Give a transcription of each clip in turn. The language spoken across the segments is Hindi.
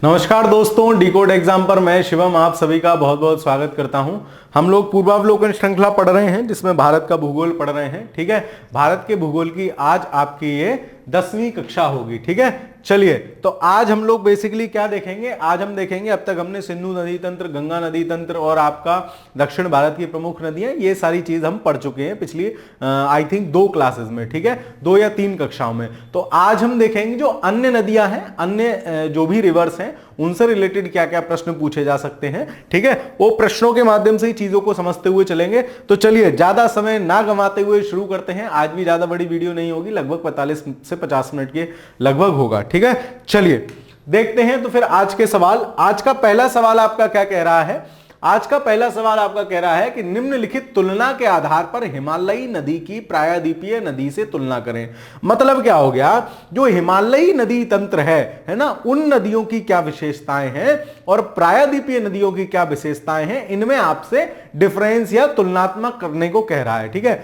नमस्कार दोस्तों, डिकोड एग्जाम पर मैं शिवम आप सभी का बहुत बहुत स्वागत करता हूं। हम लोग पूर्वावलोकन श्रृंखला पढ़ रहे हैं जिसमें भारत का भूगोल पढ़ रहे हैं। ठीक है, भारत के भूगोल की आज आपकी ये 10वीं कक्षा होगी। ठीक है, चलिए तो आज हम लोग बेसिकली क्या देखेंगे, आज हम देखेंगे अब तक हमने सिंधु नदी तंत्र, गंगा नदी तंत्र और आपका दक्षिण भारत की प्रमुख नदियां, ये सारी चीज हम पढ़ चुके हैं पिछली आई थिंक 2 क्लासेस में। ठीक है, 2 या 3 कक्षाओं में। तो आज हम देखेंगे जो अन्य नदियां हैं, अन्य जो भी रिवर्स हैं, उनसे रिलेटेड क्या क्या प्रश्न पूछे जा सकते हैं। ठीक है, वो प्रश्नों के माध्यम से ही चीजों को समझते हुए चलेंगे। तो चलिए ज्यादा समय ना गंवाते हुए शुरू करते हैं। आज भी ज्यादा बड़ी वीडियो नहीं होगी, लगभग 45 से 50 मिनट के लगभग होगा। ठीक है, चलिए देखते हैं। तो फिर आज के सवाल, आज का पहला सवाल आपका क्या कह रहा है? आज का पहला सवाल आपका कह रहा है कि निम्नलिखित तुलना के आधार पर हिमालयी नदी की प्रायद्वीपीय नदी से तुलना करें। मतलब क्या हो गया, जो हिमालयी नदी तंत्र है ना, उन नदियों की क्या विशेषताएं हैं और प्रायद्वीपीय नदियों की क्या विशेषताएं हैं, इनमें आपसे डिफरेंस या तुलनात्मक करने को कह रहा है। ठीक है,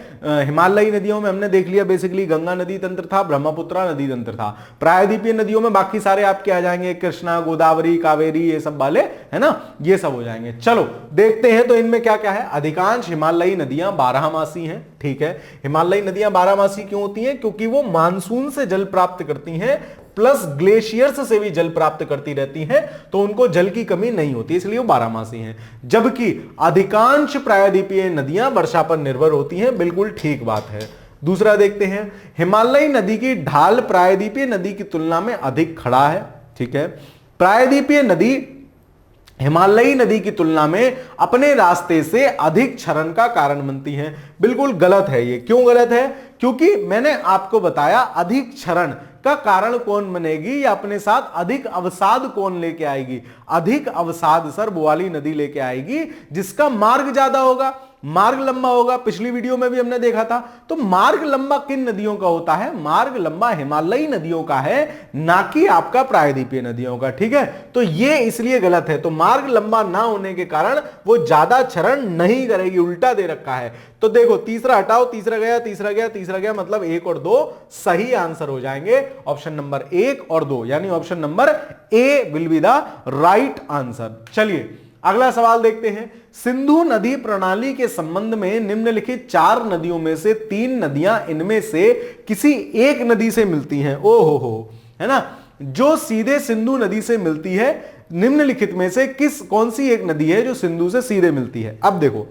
हिमालयी नदियों में हमने देख लिया बेसिकली गंगा नदी तंत्र था, ब्रह्मपुत्रा नदी तंत्र था। प्रायद्वीपीय नदियों में बाकी सारे आपके आ जाएंगे, कृष्णा, गोदावरी, कावेरी, ये सब वाले है ना, ये सब हो जाएंगे। चलो देखते हैं तो इनमें क्या क्या है। अधिकांश हिमालयी नदियां 12मासी हैं। ठीक है, हिमालयी नदियां 12मासी क्यों होती हैं? क्योंकि वो मानसून से जल प्राप्त करती हैं प्लस ग्लेशियर्स से भी जल प्राप्त करती रहती हैं, तो उनको जल की कमी नहीं होती, इसलिए वो 12मासी हैं। जबकि अधिकांश प्रायद्वीपीय नदियां वर्षा पर निर्भर होती हैं। बिल्कुल ठीक बात है। दूसरा देखते हैं, हिमालयी नदी की ढाल प्रायद्वीपीय नदी की तुलना में अधिक खड़ा है। ठीक है, प्रायद्वीपीय नदी हिमालयी नदी की तुलना में अपने रास्ते से अधिक क्षरण का कारण बनती है। बिल्कुल गलत है ये। क्यों गलत है? क्योंकि मैंने आपको बताया अधिक क्षरण का कारण कौन बनेगी, या अपने साथ अधिक अवसाद कौन लेके आएगी? अधिक अवसाद सर वो वाली नदी लेके आएगी जिसका मार्ग ज्यादा होगा, मार्ग लंबा होगा। पिछली वीडियो में भी हमने देखा था। तो मार्ग लंबा किन नदियों का होता है? मार्ग लंबा हिमालयी नदियों का है, ना कि आपका प्रायद्वीपीय नदियों का। ठीक है, तो ये इसलिए गलत है। तो मार्ग लंबा ना होने के कारण वो ज्यादा क्षरण नहीं करेगी, उल्टा दे रखा है। तो देखो तीसरा हटाओ, तीसरा गया, तीसरा गया, तीसरा गया, मतलब 1 और 2 सही आंसर हो जाएंगे। ऑप्शन नंबर 1 और 2 यानी option number A will be the right answer. चलिए अगला सवाल देखते हैं। सिंधु नदी प्रणाली के संबंध में निम्नलिखित 4 नदियों में से 3 नदियां इनमें से किसी एक नदी से मिलती हैं। ओ हो, है ना, जो सीधे सिंधु नदी से मिलती है। निम्नलिखित में से कौन सी एक नदी है जो सिंधु से सीधे मिलती है? अब देखो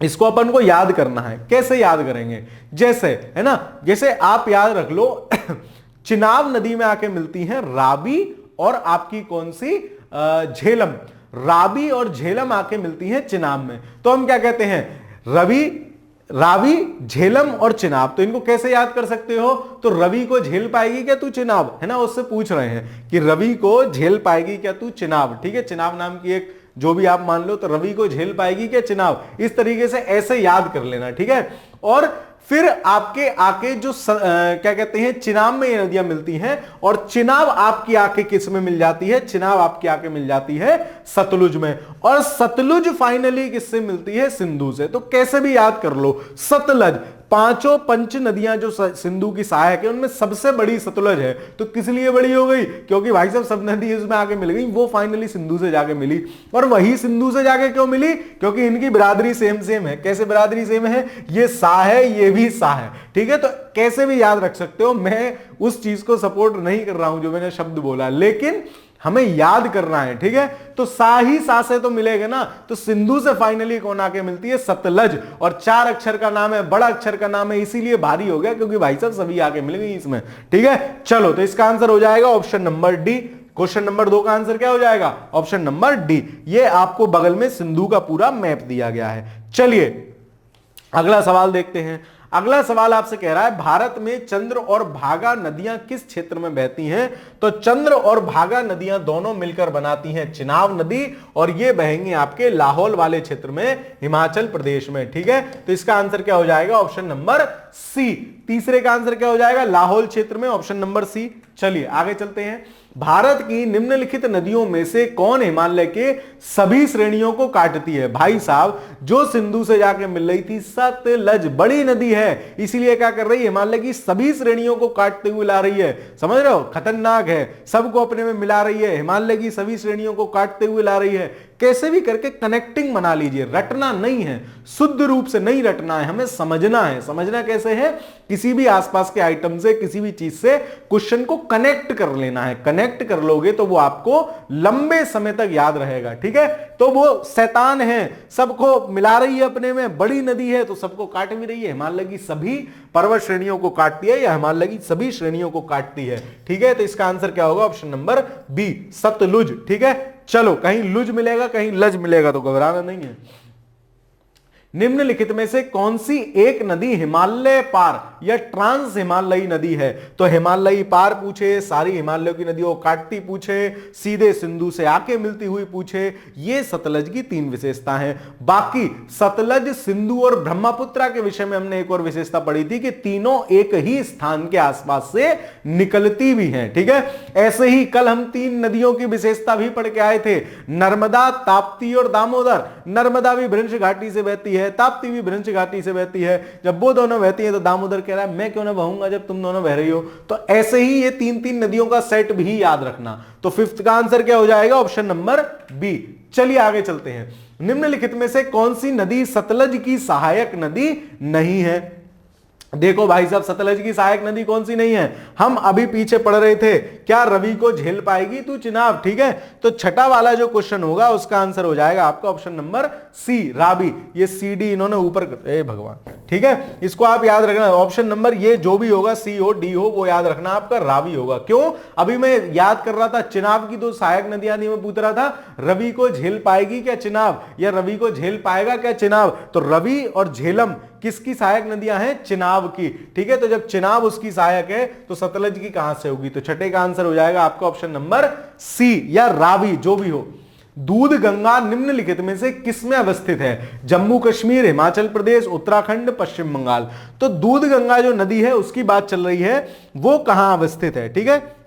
इसको अपन को याद करना है। कैसे याद करेंगे? जैसे है ना, जैसे आप याद रख लो चिनाब नदी में आके मिलती हैं रावी और आपकी कौन सी झेलम। रावी और झेलम आके मिलती हैं चिनाब में। तो हम क्या कहते हैं? रावी, झेलम और चिनाब। तो इनको कैसे याद कर सकते हो? तो रवि को झेल पाएगी क्या तू चिनाब, है ना, उससे पूछ रहे हैं कि रवि को झेल पाएगी क्या तू चिनाब। ठीक है, चिनाब नाम की एक जो भी आप मान लो, तो रवि को झेल पाएगी क्या चिनाब। इस तरीके से ऐसे याद कर लेना। ठीक है, और फिर आपके आके जो क्या कहते हैं, चिनाब में ये नदियां मिलती हैं, और चिनाब आपकी आके किस में मिल जाती है? चिनाब आपकी आके मिल जाती है सतलुज में, और सतलुज फाइनली किससे मिलती है? सिंधु से। तो कैसे भी याद कर लो, सतलज, 5 पंच नदियां जो सिंधु की सहायक है उनमें सबसे बड़ी सतलज है। तो किस लिए बड़ी हो गई? क्योंकि भाई साहब सब नदी उसमें आके मिल गई, वो फाइनली सिंधु से जाके मिली। और वही सिंधु से जाके क्यों मिली? क्योंकि इनकी बिरादरी सेम है। कैसे बिरादरी सेम है? ये सा है, ये भी सा है। ठीक है, तो कैसे भी याद रख सकते हो। मैं उस चीज को सपोर्ट नहीं कर रहा हूं जो मैंने शब्द बोला, लेकिन हमें याद करना है। ठीक है, तो सा ही सा से तो मिलेगा ना। तो सिंधु से फाइनली कौन आके मिलती है? सतलज। और 4 अक्षर का नाम है, बड़ा अक्षर का नाम है, इसीलिए भारी हो गया क्योंकि भाई साहब सभी आके मिल गई इसमें। ठीक है, चलो तो इसका आंसर हो जाएगा option number D. Question number 2 का आंसर क्या हो जाएगा? Option number D. ये आपको बगल में सिंधु का पूरा मैप दिया गया है। चलिए अगला सवाल देखते हैं। अगला सवाल आपसे कह रहा है, भारत में चंद्र और भागा नदियां किस क्षेत्र में बहती हैं? तो चंद्र और भागा नदियां दोनों मिलकर बनाती हैं चिनाब नदी, और ये बहेंगी आपके लाहौल वाले क्षेत्र में, हिमाचल प्रदेश में। ठीक है, तो इसका आंसर क्या हो जाएगा? Option number C. तीसरे का आंसर क्या हो जाएगा? लाहौल क्षेत्र में, ऑप्शन नंबर सी। चलिए आगे चलते हैं। भारत की निम्नलिखित नदियों में से कौन हिमालय के सभी श्रेणियों को काटती है? भाई साहब, जो सिंधु से जाके मिल रही थी सतलज, बड़ी नदी है, इसीलिए क्या कर रही है, हिमालय की सभी श्रेणियों को काटते हुए ला रही है। समझ रहे हो, खतरनाक है, सबको अपने में मिला रही है, हिमालय की सभी श्रेणियों को काटते हुए ला रही है। कैसे भी करके कनेक्टिंग बना लीजिए, रटना नहीं है, शुद्ध रूप से नहीं रटना है, हमें समझना है। समझना कैसे है, किसी भी आसपास के आइटम से, किसी भी चीज से क्वेश्चन को कनेक्ट कर लेना है। कनेक्ट कर लोगे तो वो आपको लंबे समय तक याद रहेगा। ठीक है, तो वो शैतान है, सबको मिला रही है अपने में, बड़ी नदी है तो सबको काट भी रही है, हिमालय की सभी पर्वत श्रेणियों को काटती है या हिमालय की सभी श्रेणियों को काटती है। ठीक है, तो इसका आंसर क्या होगा, ऑप्शन नंबर बी, सतलुज। ठीक है, चलो, कहीं लुज मिलेगा कहीं लज मिलेगा, तो घबराना नहीं है। निम्नलिखित में से कौन सी एक नदी हिमालय पार या ट्रांस हिमालयी नदी है? तो हिमालयी पार पूछे, सारी हिमालय की नदियों को काटती पूछे, सीधे सिंधु से आके मिलती हुई पूछे, ये सतलज की 3 विशेषता हैं। बाकी सतलज, सिंधु और ब्रह्मपुत्र के विषय में हमने एक और विशेषता पढ़ी थी कि तीनों एक ही स्थान के आसपास से निकलती भी हैं। ठीक है, ऐसे ही कल हम 3 नदियों की विशेषता भी पढ़ के आए थे, नर्मदा, ताप्ती और दामोदर। नर्मदा भी भ्रंश घाटी से बहती है, ताप्ती भी भ्रंश घाटी से बहती है। जब वो दोनों बहती हैं तो दामोदर कह रहा है मैं क्यों ना बहूंगा जब तुम दोनों बह रही हो। तो ऐसे ही ये 3-3 नदियों का सेट भी याद रखना। तो 5th का आंसर क्या हो जाएगा, ऑप्शन नंबर बी। चलिए आगे चलते हैं। निम्नलिखित में से कौन सी नदी सतलज की सहायक नदी नहीं है? देखो भाई साहब, सतलज की सहायक नदी कौन सी नहीं है? हम अभी पीछे पढ़ रहे थे, क्या रवि को झेल पाएगी तू चिनाब? ठीक है, तो छठा वाला जो क्वेश्चन होगा उसका आंसर हो जाएगा आपका ऑप्शन नंबर सी, रावी। ये सी डी इन्होंने ऊपर, ए भगवान, ठीक है, इसको आप याद रखना। ऑप्शन नंबर ये जो भी होगा, सी हो डी हो, वो याद रखना आपका रावी होगा। क्यों? अभी मैं याद कर रहा था, चिनाब की 2 सहायक नदियां थी, मैं पूछ रहा था रवि को झेल पाएगी क्या चिनाब, या रवि को झेल पाएगा क्या चिनाब? तो रवि और झेलम किसकी सहायक नदियां हैं? चिनाब की। ठीक है, तो जब चिनाब उसकी सहायक है तो सतलज की कहां से होगी? तो छठे का आंसर हो जाएगा आपका ऑप्शन नंबर सी या रावी, जो भी हो। दूध गंगा निम्नलिखित में से किसमें अवस्थित है? जम्मू कश्मीर, हिमाचल प्रदेश, उत्तराखंड, पश्चिम बंगाल। तो दूध गंगा जो नदी है उसकी बात चल रही है, वो कहां अवस्थित है? ठीक है,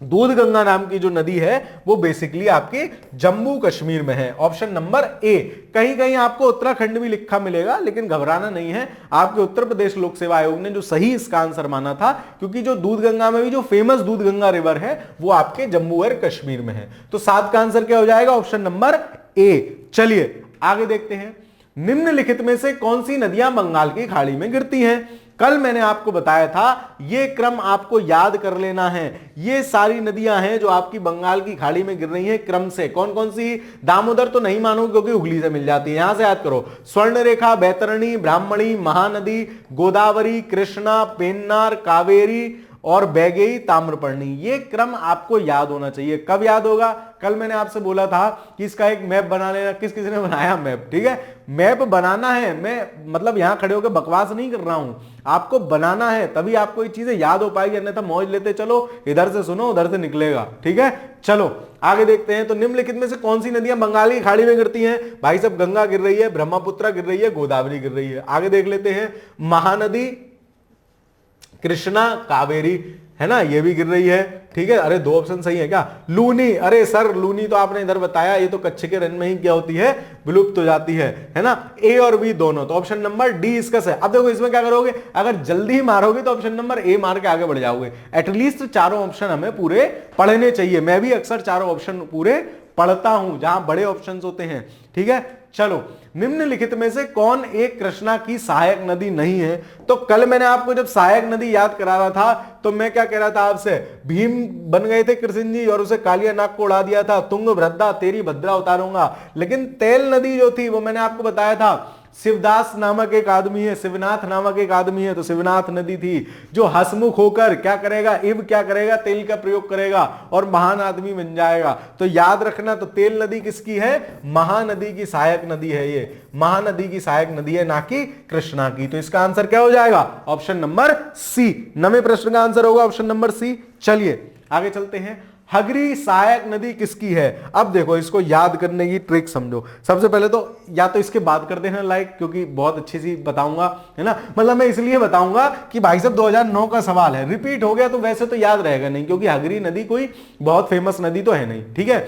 दूध गंगा नाम की जो नदी है वो बेसिकली आपके जम्मू कश्मीर में है। Option number A. कहीं कहीं आपको उत्तराखंड भी लिखा मिलेगा, लेकिन घबराना नहीं है, आपके उत्तर प्रदेश लोक सेवा आयोग ने जो सही इसका आंसर माना था, क्योंकि जो दूध गंगा में भी जो फेमस दूध गंगा रिवर है वो आपके जम्मू और कश्मीर में है। तो 7 का आंसर क्या हो जाएगा? Option number A. चलिए आगे देखते हैं। निम्नलिखित में से कौन सी नदियां बंगाल की खाड़ी में गिरती हैं? कल मैंने आपको बताया था, ये क्रम आपको याद कर लेना है। ये सारी नदियां हैं जो आपकी बंगाल की खाड़ी में गिर रही हैं क्रम से। कौन कौन सी? दामोदर तो नहीं मानोगे क्योंकि हुगली से मिल जाती है, यहां से याद करो। स्वर्णरेखा, बैतरणी, ब्राह्मणी, महानदी, गोदावरी, कृष्णा, पेन्नार, कावेरी और बैगेई, ताम्रपर्णी। ये क्रम आपको याद होना चाहिए। कब याद होगा? कल मैंने आपसे बोला था कि इसका एक मैप बना लेना। किसी ने बनाया मैप? ठीक है, मैप बनाना है। मैं मतलब यहां खड़े होकर बकवास नहीं कर रहा हूं, आपको बनाना है, तभी आपको ये चीजें याद हो पाएगी, अन्यथा मौज लेते चलो, इधर से सुनो उधर से निकलेगा। ठीक है, चलो आगे देखते हैं। तो निम्नलिखित में से कौन सी नदियां बंगाल की खाड़ी में गिरती हैं? भाई साहब, गंगा गिर रही है, ब्रह्मपुत्र गिर रही है, गोदावरी गिर रही है। आगे देख लेते हैं। महानदी, कृष्णा, कावेरी, है ना, ये भी गिर रही है। ठीक है, अरे 2 ऑप्शन सही है क्या? लूनी, अरे सर लूनी तो आपने इधर बताया, ये तो कच्चे के रन में ही क्या होती है, विलुप्त हो जाती है ना। ए और बी दोनों, तो ऑप्शन नंबर डी इसका सही। अब देखो इसमें क्या करोगे, अगर जल्दी मारोगे तो ऑप्शन नंबर ए मार के आगे बढ़ जाओगे। एटलीस्ट चारों ऑप्शन हमें पूरे पढ़ने चाहिए। मैं भी अक्सर चारों ऑप्शन पूरे पढ़ता हूं जहां बड़े ऑप्शंस होते हैं। ठीक है, चलो निम्नलिखित में से कौन एक कृष्णा की सहायक नदी नहीं है? तो कल मैंने आपको जब सहायक नदी याद करा रहा था तो मैं क्या कह रहा था आपसे, भीम बन गए थे कृष्ण जी और उसे कालिया नाग को उड़ा दिया था, तुंग भद्रा तेरी भद्रा उतारूंगा। लेकिन तेल नदी जो थी वो मैंने आपको बताया था, शिवदास नामक एक आदमी है, शिवनाथ नामक एक आदमी है, तो शिवनाथ नदी थी जो हसमुख होकर क्या करेगा, इब क्या करेगा, तेल का प्रयोग करेगा और महान आदमी बन जाएगा। तो याद रखना, तो तेल नदी किसकी है? महानदी की सहायक नदी है, ये महानदी की सहायक नदी है, ना कि कृष्णा की। तो इसका आंसर क्या हो जाएगा? ऑप्शन नंबर सी। 9वें प्रश्न का आंसर होगा ऑप्शन नंबर सी। चलिए आगे चलते हैं। हगरी सहायक नदी किसकी है? अब देखो इसको याद करने की ट्रिक समझो। सबसे पहले तो या तो इसके बाद कर देना लाइक, क्योंकि बहुत अच्छी सी बताऊंगा, है ना। मतलब मैं इसलिए बताऊंगा कि भाई साहब 2009 का सवाल है, रिपीट हो गया तो वैसे तो याद रहेगा नहीं, क्योंकि हगरी नदी कोई बहुत फेमस नदी तो है नहीं, ठीक है,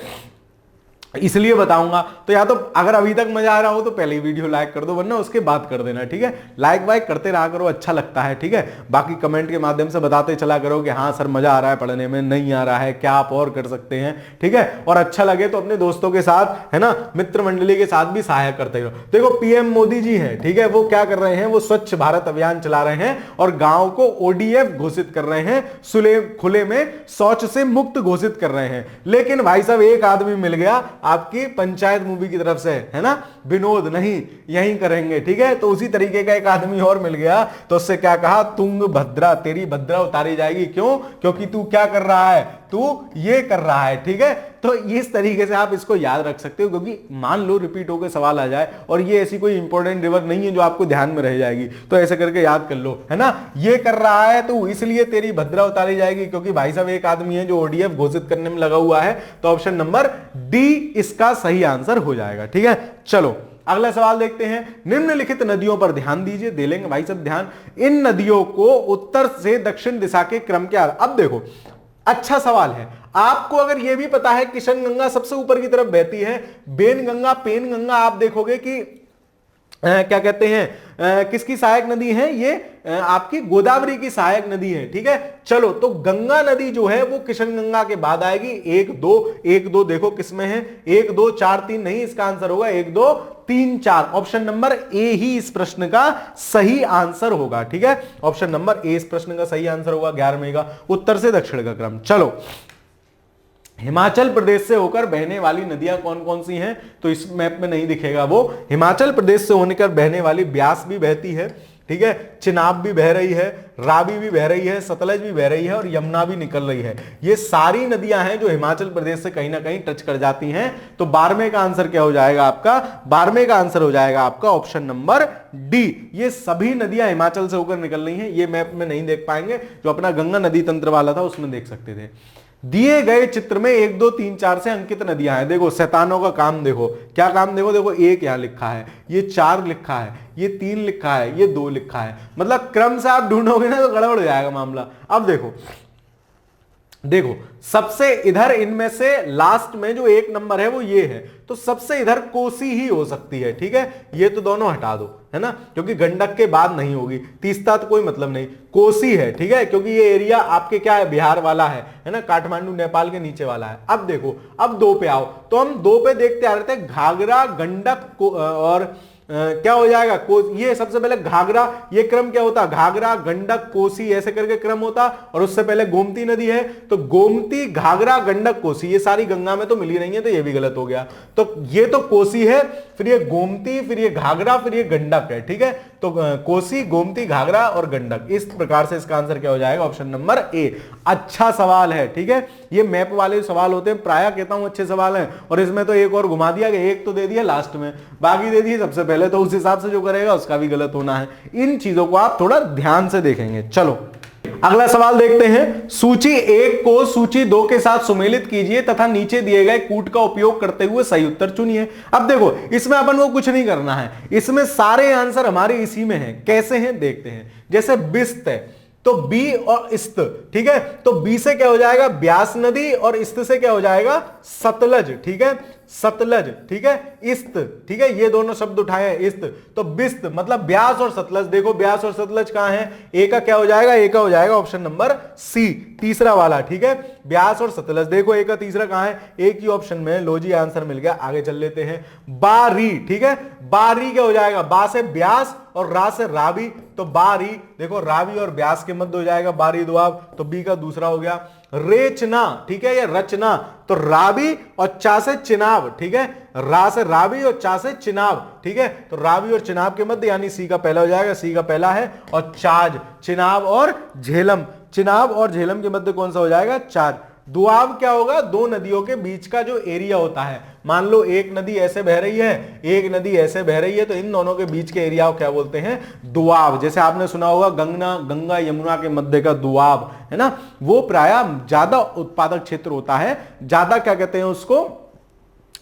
इसलिए बताऊंगा। तो या तो अगर अभी तक मजा आ रहा हो तो पहले ही वीडियो लाइक कर दो, वरना उसके बाद कर देना, ठीक है। लाइक वाइक करते रहा करो, अच्छा लगता है, ठीक है। बाकी कमेंट के माध्यम से बताते चला करो कि हाँ सर मजा आ रहा है पढ़ने में, नहीं आ रहा है, क्या आप और कर सकते हैं, ठीक है। और अच्छा लगे तो अपने दोस्तों के साथ, है ना, मित्र मंडली के साथ भी सहायक करते रहो। देखो पीएम मोदी जी है, ठीक है, वो क्या कर रहे हैं, वो स्वच्छ भारत अभियान चला रहे हैं और गांव को ओडीएफ घोषित कर रहे हैं, खुले में शौच से मुक्त घोषित कर रहे हैं। लेकिन भाई साहब एक आदमी मिल गया आपकी पंचायत मूवी की तरफ से, है ना, विनोद नहीं यही करेंगे, ठीक है। तो उसी तरीके का एक आदमी और मिल गया, तो उससे क्या कहा, तुंग भद्रा, तेरी भद्रा उतारी जाएगी। क्यों? क्योंकि तू क्या कर रहा है, तू ये कर रहा है, ठीक है। तो इस तरीके से आप इसको याद रख सकते हो, क्योंकि मान लो रिपीट होकर सवाल आ जाए और ये ऐसी कोई इंपॉर्टेंट रिवर नहीं है जो आपको ध्यान में रह जाएगी, तो ऐसे करके याद कर लो, है ना। ये कर रहा है तो इसलिए तेरी भद्रा उतारी जाएगी, क्योंकि भाई साहब एक आदमी है जो ओडीएफ घोषित करने में लगा हुआ है। तो ऑप्शन नंबर डी इसका सही आंसर हो जाएगा, ठीक है। चलो अगला सवाल देखते हैं। निम्नलिखित नदियों पर ध्यान दीजिए, दे लेंगे भाई सब ध्यान। इन नदियों को उत्तर से दक्षिण दिशा के क्रम के अब देखो अच्छा सवाल है। आपको अगर यह भी पता है किशन गंगा सबसे ऊपर की तरफ बहती है, बेन गंगा, पेन गंगा आप देखोगे कि क्या कहते हैं किसकी सहायक नदी है, ये आपकी गोदावरी की सहायक नदी है, ठीक है। चलो तो गंगा नदी जो है वो किशन गंगा के बाद आएगी। एक दो देखो किसमें है, 1 2 4 3 नहीं, इसका आंसर होगा 1 2 3 4। ऑप्शन नंबर ए ही इस प्रश्न का सही आंसर होगा, ठीक है। ऑप्शन नंबर ए इस प्रश्न का सही आंसर होगा 11वें का, उत्तर से दक्षिण का क्रम। चलो हिमाचल प्रदेश से होकर बहने वाली नदियां कौन कौन सी हैं, तो इस मैप में नहीं दिखेगा वो। हिमाचल प्रदेश से होकर बहने वाली ब्यास भी बहती है, ठीक है, चिनाब भी बह रही है, रावी भी बह रही है, सतलज भी बह रही है और यमुना भी निकल रही है। ये सारी नदियां हैं जो हिमाचल प्रदेश से कहीं ना कहीं टच कर जाती हैं। तो 12वें का आंसर क्या हो जाएगा आपका, 12वें का आंसर हो जाएगा आपका ऑप्शन नंबर डी। ये सभी नदियां हिमाचल से होकर निकल रही हैं। ये मैप में नहीं देख पाएंगे, जो अपना गंगा नदी तंत्र वाला था उसमें देख सकते थे। दिए गए चित्र में 1 2 3 4 से अंकित नदियां हैं। देखो शैतानों का काम देखो, क्या काम देखो, देखो 1 यहां लिखा है, ये 4 लिखा है, ये 3 लिखा है, ये 2 लिखा है। मतलब क्रम से आप ढूंढोगे ना तो गड़बड़ हो जाएगा मामला। अब देखो सबसे इधर इनमें से लास्ट में जो 1 नंबर है वो ये है, तो सबसे इधर कोसी ही हो सकती है, ठीक है। ये तो दोनों हटा दो, है ना, क्योंकि गंडक के बाद नहीं होगी, तीस्ता तो कोई मतलब नहीं, कोसी है, ठीक है, क्योंकि ये एरिया आपके क्या है, बिहार वाला है ना, काठमांडू नेपाल के नीचे वाला है। अब देखो अब 2 पे आओ, तो हम 2 पे देखते आ रहे थे घाघरा, गंडक और क्या हो जाएगा, ये सबसे पहले घाघरा, ये क्रम क्या होता, घाघरा गंडक कोसी ऐसे करके क्रम होता, और उससे पहले गोमती नदी है, तो गोमती घाघरा गंडक कोसी, ये सारी गंगा में तो मिली नहीं है, तो ये भी गलत हो गया। तो ये तो कोसी है, फिर ये गोमती, फिर ये घाघरा, फिर ये गंडक है, ठीक है। तो कोसी, गोमती, घाघरा और गंडक, इस प्रकार से इसका आंसर क्या हो जाएगा, ऑप्शन नंबर ए। अच्छा सवाल है, ठीक है। ये मैप वाले सवाल होते हैं, प्राय कहता हूं अच्छे सवाल हैं, और इसमें तो एक और घुमा दिया गया, एक तो दे दिया लास्ट में, बाकी दे दिए सबसे पहले, तो उस हिसाब से जो करेगा उसका भी गलत होना है। इन चीजों को आप थोड़ा ध्यान से देखेंगे। चलो अगला सवाल देखते हैं। सूची 1 को सूची 2 के साथ सुमेलित कीजिए तथा नीचे दिए गए कूट का उपयोग करते हुए सही उत्तर चुनिए। अब देखो इसमें अपन को कुछ नहीं करना है, इसमें सारे आंसर हमारे इसी में हैं। कैसे हैं देखते हैं। जैसे बिस्त है तो बी और इस्त, ठीक है, तो बी से क्या हो जाएगा, ब्यास नदी, और इस्त से क्या हो जाएगा, सतलज, ठीक है, सतलज, ठीक है, इस्त, ठीक है, ये दोनों शब्द उठाए हैं, इस्त। तो बिस्त मतलब ब्यास और सतलज। देखो ब्यास और सतलज कहां है, ए का क्या हो जाएगा, ए का हो जाएगा ऑप्शन नंबर सी, तीसरा वाला, ठीक है, ब्यास और सतलज। देखो ए का तीसरा कहां है, एक ही ऑप्शन में, लो जी आंसर मिल गया। आगे चल लेते हैं। बारी, ठीक है, बारी क्या हो जाएगा, बा से ब्यास और रा से रावी, तो बारी, देखो रावी और ब्यास के मध्य हो जाएगा बारी दुआब, तो बी का दूसरा हो गया। रेचना, ठीक है, ये रचना, तो रावी और चा से चिनाब, ठीक है, रा से रावी और चा से चिनाब, ठीक है, तो रावी और चिनाब के मध्य, यानी सी का पहला हो जाएगा, सी का पहला है। और चाज, चिनाब और झेलम, चिनाब और झेलम के मध्य कौन सा हो जाएगा, चाज। दुआब क्या होगा, दो नदियों के बीच का जो एरिया होता है। मान लो एक नदी ऐसे बह रही है, एक नदी ऐसे बह रही है, तो इन दोनों के बीच के एरिया को क्या बोलते हैं, दुआब। जैसे आपने सुना होगा गंगा यमुना के मध्य का दुआब, है ना, वो प्रायः ज्यादा उत्पादक क्षेत्र होता है, ज्यादा क्या कहते हैं उसको,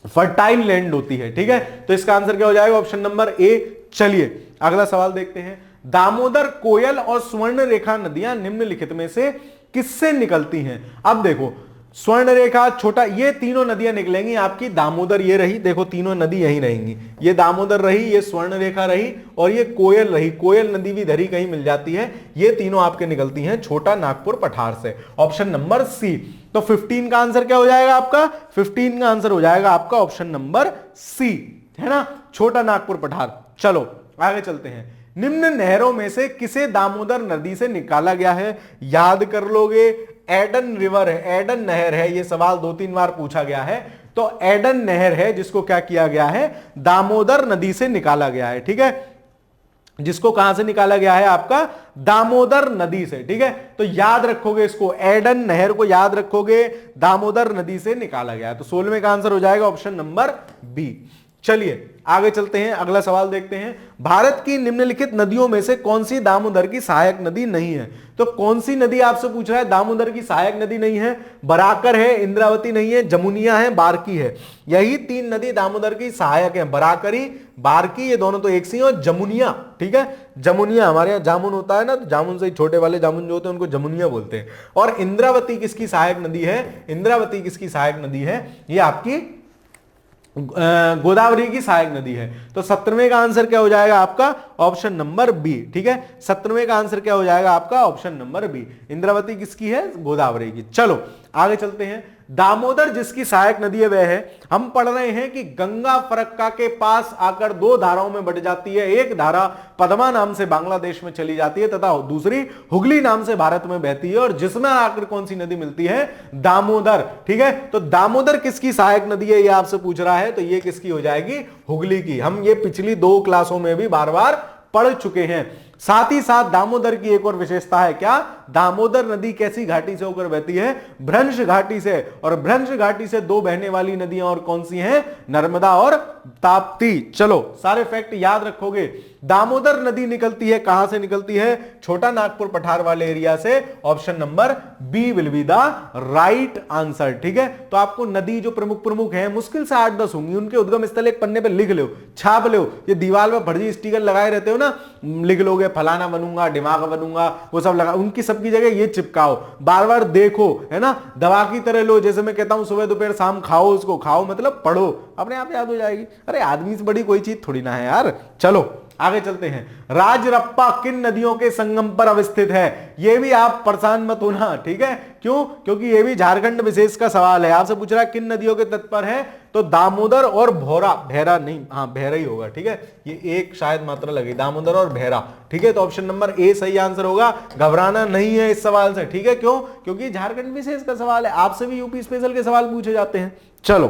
फर्टाइल लैंड होती है। ठीक है, तो इसका आंसर क्या हो जाएगा, ऑप्शन नंबर ए। चलिए अगला सवाल देखते हैं। दामोदर, कोयल और स्वर्ण रेखा नदियां निम्नलिखित में से किससे निकलती हैं? अब देखो, स्वर्ण रेखा, छोटा, ये तीनों नदियां निकलेंगी आपकी। दामोदर ये रही, देखो तीनों नदी यहीं रहेंगी, ये दामोदर रही, ये स्वर्ण रेखा रही और ये कोयल रही। कोयल नदी भी धरी कहीं मिल जाती है। ये तीनों आपके निकलती हैं छोटा नागपुर पठार से। Option number C. तो 15 का आंसर क्या हो जाएगा आपका, 15 का आंसर हो जाएगा आपका ऑप्शन नंबर सी, है ना, छोटा नागपुर पठार। चलो आगे चलते हैं। निम्न नहरों में से किसे दामोदर नदी से निकाला गया है? याद कर लोगे, एडन रिवर है, एडन नहर है। ये सवाल 2-3 बार पूछा गया है। तो एडन नहर है जिसको क्या किया गया है, दामोदर नदी से निकाला गया है। ठीक है, जिसको कहां से निकाला गया है, आपका दामोदर नदी से। ठीक है, तो याद रखोगे इसको, एडन नहर को याद रखोगे, दामोदर नदी से निकाला गया है। तो 16वें का आंसर हो जाएगा ऑप्शन नंबर बी। चलिए आगे चलते हैं, अगला सवाल देखते हैं। भारत की निम्नलिखित नदियों में से कौन सी दामोदर की सहायक नदी नहीं है? तो कौन सी नदी आपसे पूछ रहा है दामोदर की सहायक नदी नहीं है? बराकर है, इंद्रावती नहीं है, जमुनिया है, बारकी है। यही 3 नदी दामोदर की सहायक है, बराकरी, बारकी, ये दोनों तो एक सी, और जमुनिया। ठीक है, जमुनिया, हमारे यहाँ जामुन होता है ना, तो जामुन से छोटे वाले जामुन जो होते हैं उनको जमुनिया बोलते हैं। और इंद्रावती किसकी सहायक नदी है? इंद्रावती किसकी सहायक नदी है? ये आपकी गोदावरी की सहायक नदी है। तो 17वें का आंसर क्या हो जाएगा आपका, ऑप्शन नंबर बी। ठीक है, 17वें का आंसर क्या हो जाएगा आपका, ऑप्शन नंबर बी। इंद्रावती किसकी है? गोदावरी की। चलो आगे चलते हैं। दामोदर जिसकी सहायक नदी है वह है, हम पढ़ रहे हैं कि गंगा फरक्का के पास आकर 2 धाराओं में बट जाती है। एक धारा पद्मा नाम से बांग्लादेश में चली जाती है तथा दूसरी हुगली नाम से भारत में बहती है, और जिसमें आकर कौन सी नदी मिलती है? दामोदर। ठीक है, तो दामोदर किसकी सहायक नदी है ये आपसे पूछ रहा है, तो ये किसकी हो जाएगी? हुगली की। हम ये पिछली 2 क्लासों में भी बार बार पढ़ चुके हैं। साथ ही साथ दामोदर की एक और विशेषता है, क्या? दामोदर नदी कैसी घाटी से होकर बहती है? भ्रंश घाटी से। और भ्रंश घाटी से 2 बहने वाली नदियां और कौन सी हैं? नर्मदा और ताप्ती। चलो सारे फैक्ट याद रखोगे। दामोदर नदी निकलती है कहां से निकलती है? छोटा नागपुर पठार वाले एरिया से। Option number B will be the right answer. ठीक है, तो आपको नदी जो प्रमुख प्रमुख है, मुश्किल से 8-10 होंगी, उनके उद्गम स्थल एक पन्ने पे लिख लो, छाप लो। ये दीवार पे फर्जी स्टिकर लगाए रहते हो ना, लिख लोगे फलाना बनूंगा, दिमाग बनूंगा, वो सब लगा, उनकी सबकी जगह ये चिपकाओ, बार बार देखो, है ना, दवा की तरह लो। जैसे मैं कहता हूं सुबह दोपहर शाम खाओ, उसको खाओ मतलब पढ़ो, अपने आप याद हो जाएगी। अरे आदमी से बड़ी कोई चीज थोड़ी ना है यार। चलो आगे चलते हैं। राजरप्पा किन नदियों के संगम पर अवस्थित है? ये भी आप परेशान मत होना, ठीक है, क्यों? क्योंकि ये भी झारखंड विशेष का सवाल है। आपसे पूछ रहा है किन नदियों के तट पर है, तो दामोदर और भौरा, भैरा नहीं, हाँ भैरा ही होगा। ठीक है, ये एक शायद मात्रा लगी, दामोदर और भैरा। ठीक है, तो ऑप्शन नंबर ए सही आंसर होगा। घबराना नहीं है इस सवाल से, ठीक है, क्यों? क्योंकि झारखंड विशेष का सवाल है, आपसे भी यूपी स्पेशल के सवाल पूछे जाते हैं। चलो,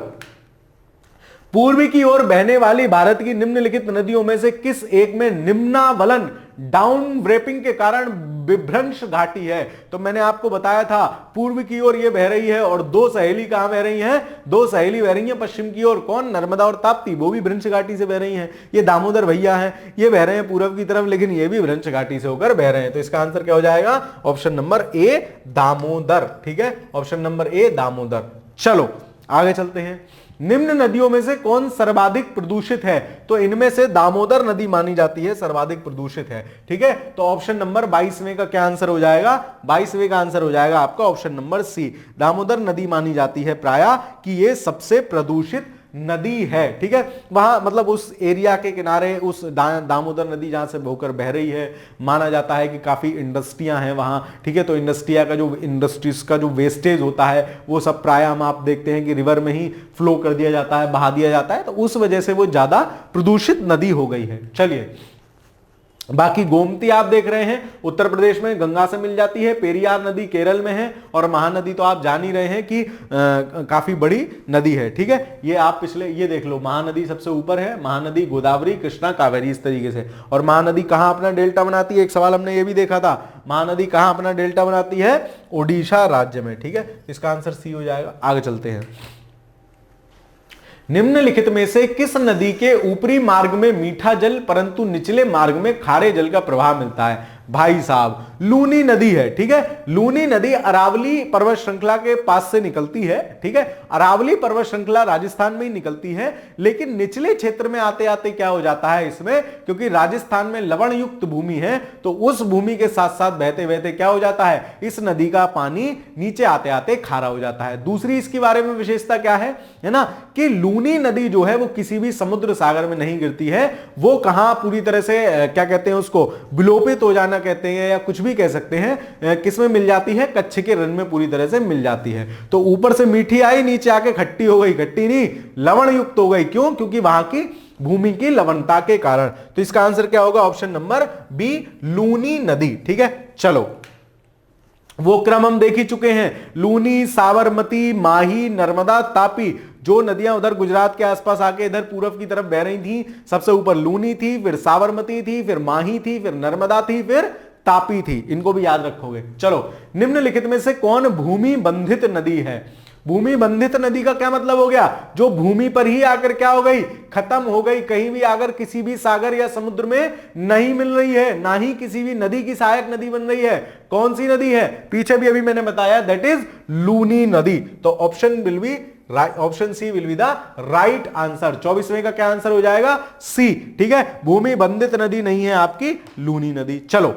पूर्वी की ओर बहने वाली भारत की निम्नलिखित नदियों में से किस एक में निम्नावलन, डाउन ब्रेपिंग के कारण विभ्रंश घाटी है? तो मैंने आपको बताया था पूर्व की ओर ये बह रही है, और 2 सहेली कहां बह रही हैं? 2 सहेली बह रही हैं पश्चिम की ओर, कौन? नर्मदा और ताप्ती, वो भी भ्रंश घाटी से बह रही हैं। ये दामोदर भैया हैं, ये बह रहे हैं पूर्व की तरफ, लेकिन ये भी भ्रंश घाटी से होकर बह रहे हैं। तो इसका आंसर क्या हो जाएगा? Option number A Damodar. ठीक है, ऑप्शन नंबर ए दामोदर। चलो आगे चलते हैं। निम्न नदियों में से कौन सर्वाधिक प्रदूषित है? तो इनमें से दामोदर नदी मानी जाती है सर्वाधिक प्रदूषित है। ठीक है, तो ऑप्शन नंबर 22वें का क्या आंसर हो जाएगा? 22वें का आंसर हो जाएगा आपका ऑप्शन नंबर सी। दामोदर नदी मानी जाती है प्रायः कि ये सबसे प्रदूषित नदी है। ठीक है, वहां मतलब उस एरिया के किनारे उस दामोदर नदी जहां से होकर बह रही है, माना जाता है कि काफी इंडस्ट्रियां हैं वहां। ठीक है, तो इंडस्ट्रीज का जो वेस्टेज होता है वो सब प्रायः हम आप देखते हैं कि रिवर में ही फ्लो कर दिया जाता है, बहा दिया जाता है, तो उस वजह से वो ज्यादा प्रदूषित नदी हो गई है। चलिए बाकी गोमती आप देख रहे हैं उत्तर प्रदेश में गंगा से मिल जाती है, पेरियार नदी केरल में है, और महानदी तो आप जान ही रहे हैं कि काफी बड़ी नदी है। ठीक है, ये आप पिछले ये देख लो, महानदी सबसे ऊपर है, महानदी गोदावरी कृष्णा कावेरी इस तरीके से। और महानदी कहां अपना डेल्टा बनाती है, एक सवाल हमने ये भी देखा था, महानदी कहां अपना डेल्टा बनाती है, ओडिशा राज्य में। ठीक है, इसका आंसर सी हो जाएगा। आगे चलते हैं। निम्नलिखित में से किस नदी के ऊपरी मार्ग में मीठा जल परंतु निचले मार्ग में खारे जल का प्रवाह मिलता है? भाई साहब, लूनी नदी है। ठीक है, लूनी नदी अरावली पर्वत श्रृंखला के पास से निकलती है। ठीक है, अरावली पर्वत श्रृंखला राजस्थान में ही निकलती है, लेकिन निचले क्षेत्र में आते आते क्या हो जाता है इसमें, क्योंकि राजस्थान में लवण युक्त भूमि है, तो उस भूमि के साथ साथ बहते बहते क्या हो जाता है, इस नदी का पानी नीचे आते आते खारा हो जाता है। दूसरी इसके बारे में विशेषता क्या है ना, कि लूनी नदी जो है वो किसी भी समुद्र सागर में नहीं गिरती है, वो कहां पूरी तरह से क्या कहते हैं उसको, विलोपित हो जाना कहते हैं, या कुछ भी कह सकते हैं, किसमें मिल जाती है, कच्छ के रन में पूरी तरह से मिल जाती है। तो ऊपर से मीठी आई, नीचे आके खट्टी हो गई, खट्टी नहीं लवण युक्त हो गई। क्यों? क्योंकि वहां की भूमि की लवणता के कारण। तो इसका आंसर क्या होगा, ऑप्शन नंबर बी, लूनी नदी। ठीक है, चलो वो क्रम हम देख ही चुके हैं, लूनी, साबरमती, माही, नर्मदा, तापी, जो नदियां उधर गुजरात के आसपास आके इधर पूरब की तरफ बह रही थी, सबसे ऊपर लूनी थी, फिर साबरमती थी, फिर माही थी, फिर नर्मदा थी, फिर तापी थी। इनको भी याद रखोगे। चलो, निम्नलिखित में से कौन भूमि बंधित नदी है? भूमि बंधित नदी का क्या मतलब हो गया, जो भूमि पर ही आकर क्या हो गई, खत्म हो गई, कहीं भी आकर किसी भी सागर या समुद्र में नहीं मिल रही है, ना ही किसी भी नदी की सहायक नदी बन रही है। कौन सी नदी है? पीछे भी अभी मैंने बताया, दैट इज लूनी नदी। तो option will be option C will be the right answer. 24वें का क्या आंसर हो जाएगा? सी। ठीक है, भूमि बंधित नदी नहीं है आपकी लूनी नदी। चलो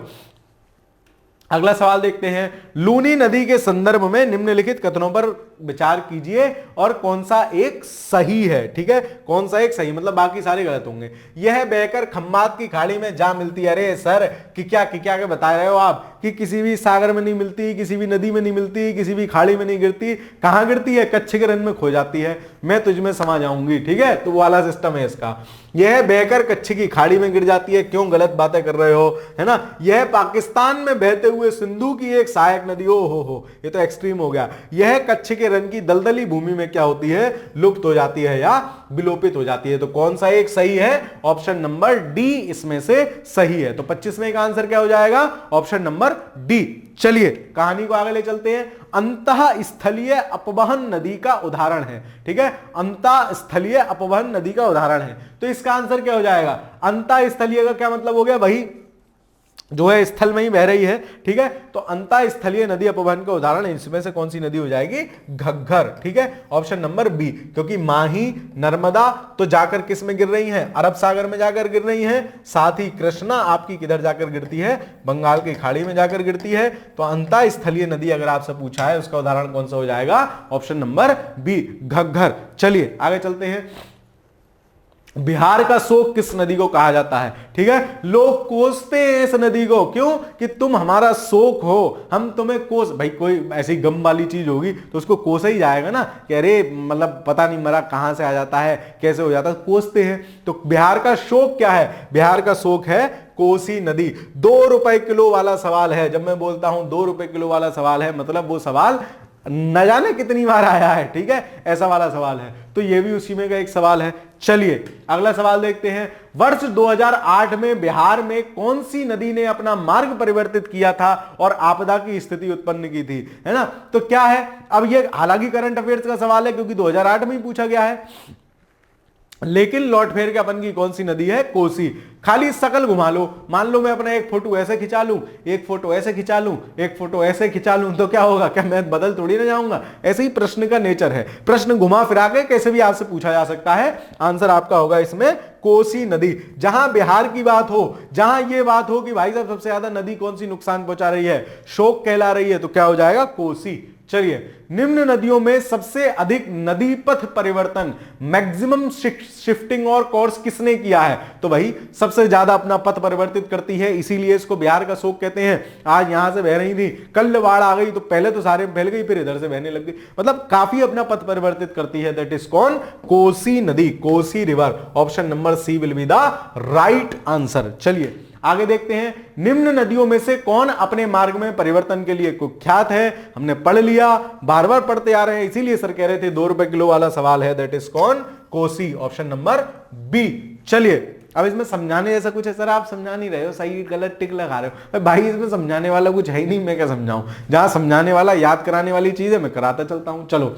अगला सवाल देखते हैं। लूनी नदी के संदर्भ में निम्नलिखित कथनों पर विचार कीजिए और कौन सा एक सही है। ठीक है, कौन सा एक सही, मतलब बाकी सारे गलत होंगे। यह बहकर खम्बात की खाड़ी में जा मिलती है। अरे सर क्या के बता रहे हो आप कि किसी भी सागर में नहीं मिलती, किसी भी नदी में नहीं मिलती, किसी भी खाड़ी में नहीं गिरती, कहां गिरती है? कच्छ के रन में खो जाती है। मैं तुझमें समा जाऊंगी। ठीक है, तो वो वाला सिस्टम है इसका। यह बहकर कच्छ की खाड़ी में गिर जाती है। क्यों गलत बातें कर रहे हो, है ना। यह पाकिस्तान में बहते हुए सिंधु की एक सहायक नदी, ओ हो, ये तो एक्सट्रीम हो गया। यह कच्छ के रन की दलदली भूमि में क्या होती है, लुप्त हो जाती है या विलोपित हो जाती है। तो कौन सा एक सही है? ऑप्शन नंबर डी इसमें से सही है। तो 25वें का आंसर क्या हो जाएगा? Option number D. चलिए कहानी को आगे ले चलते हैं। अंतः स्थलीय अपवहन नदी का उदाहरण है। ठीक है, अंतः स्थलीय अपवहन नदी का उदाहरण है। तो इसका आंसर क्या हो जाएगा? अंतः स्थलीय का क्या मतलब हो गया? वही जो है स्थल में ही बह रही है। ठीक है, तो अंतः स्थलीय नदी अपवहन का उदाहरण इसमें से कौन सी नदी हो जाएगी? घग्घर। ठीक है, ऑप्शन नंबर बी। क्योंकि माही, नर्मदा तो जाकर किस में गिर रही हैं? अरब सागर में जाकर गिर रही हैं। साथ ही कृष्णा आपकी किधर जाकर गिरती है? बंगाल की खाड़ी में जाकर गिरती है। तो अंतः स्थलीय नदी अगर आपसे पूछा है उसका उदाहरण कौन सा हो जाएगा? Option number B, Ghaggar. चलिए आगे चलते हैं। बिहार का शोक किस नदी को कहा जाता है? ठीक है, लोग कोसते हैं इस नदी को। क्यों? कि तुम हमारा शोक हो, हम तुम्हें कोस। भाई कोई ऐसी गम वाली चीज होगी तो उसको कोसा ही जाएगा ना, कि अरे मतलब पता नहीं मरा कहां से आ जाता है, कैसे हो जाता है, कोसते हैं। तो बिहार का शोक क्या है? बिहार का शोक है कोसी नदी। 2 रुपए किलो वाला सवाल है। जब मैं बोलता हूं 2 रुपए किलो वाला सवाल है, मतलब वो सवाल न जाने कितनी बार आया है। ठीक है, ऐसा वाला सवाल है। तो ये भी उसी में का एक सवाल है। चलिए अगला सवाल देखते हैं। वर्ष 2008 में बिहार में कौन सी नदी ने अपना मार्ग परिवर्तित किया था और आपदा की स्थिति उत्पन्न की थी, है ना। तो क्या है, अब ये हालांकि करंट अफेयर्स का सवाल है क्योंकि 2008 में ही पूछा गया है, लेकिन लौट फेर के अपन की कौन सी नदी है? कोसी। खाली शकल घुमा लो। मान लो मैं अपना एक फोटो ऐसे खिंचा लूं, एक फोटो ऐसे खिंचा लूं, एक फोटो ऐसे खिंचा लूं, तो क्या होगा? क्या मैं बदल थोड़ी ना जाऊंगा? ऐसे ही प्रश्न का नेचर है। प्रश्न घुमा फिरा के कैसे भी आपसे पूछा जा सकता है। आंसर आपका होगा इसमें कोसी नदी। जहां बिहार की बात हो, जहां ये बात हो कि भाई साहब सबसे ज्यादा नदी कौन सी नुकसान पहुंचा रही है, शोक कहला रही है, तो क्या हो जाएगा? कोसी। चलिए, निम्न नदियों में सबसे अधिक नदी पथ परिवर्तन, मैक्सिमम शिफ्टिंग और कोर्स किसने किया है? तो भाई सबसे ज्यादा अपना पथ परिवर्तित करती है, इसीलिए इसको बिहार का शोक कहते हैं। आज यहां से बह रही थी, कल बाढ़ आ गई तो पहले तो सारे फैल गई, फिर इधर से बहने लग गई, मतलब काफी अपना पथ परिवर्तित करती है। दैट इज कौन? कोसी नदी, Kosi river. Option number C will be the right answer. चलिए आगे देखते हैं, निम्न नदियों में से कौन अपने मार्ग में परिवर्तन के लिए कुख्यात है? हमने पढ़ लिया, बार बार पढ़ते आ रहे हैं, इसीलिए सर कह रहे थे 2 रुपए किलो वाला सवाल है, दैट इज कौन? Kosi, option number B. चलिए अब इसमें समझाने जैसा कुछ है? सर आप समझा नहीं रहे हो, सही गलत टिक लगा रहे हो। भाई इसमें समझाने वाला कुछ है ही नहीं, मैं क्या समझाऊं? जहां समझाने वाला, याद कराने वाली चीज है, मैं कराता चलता हूं। चलो,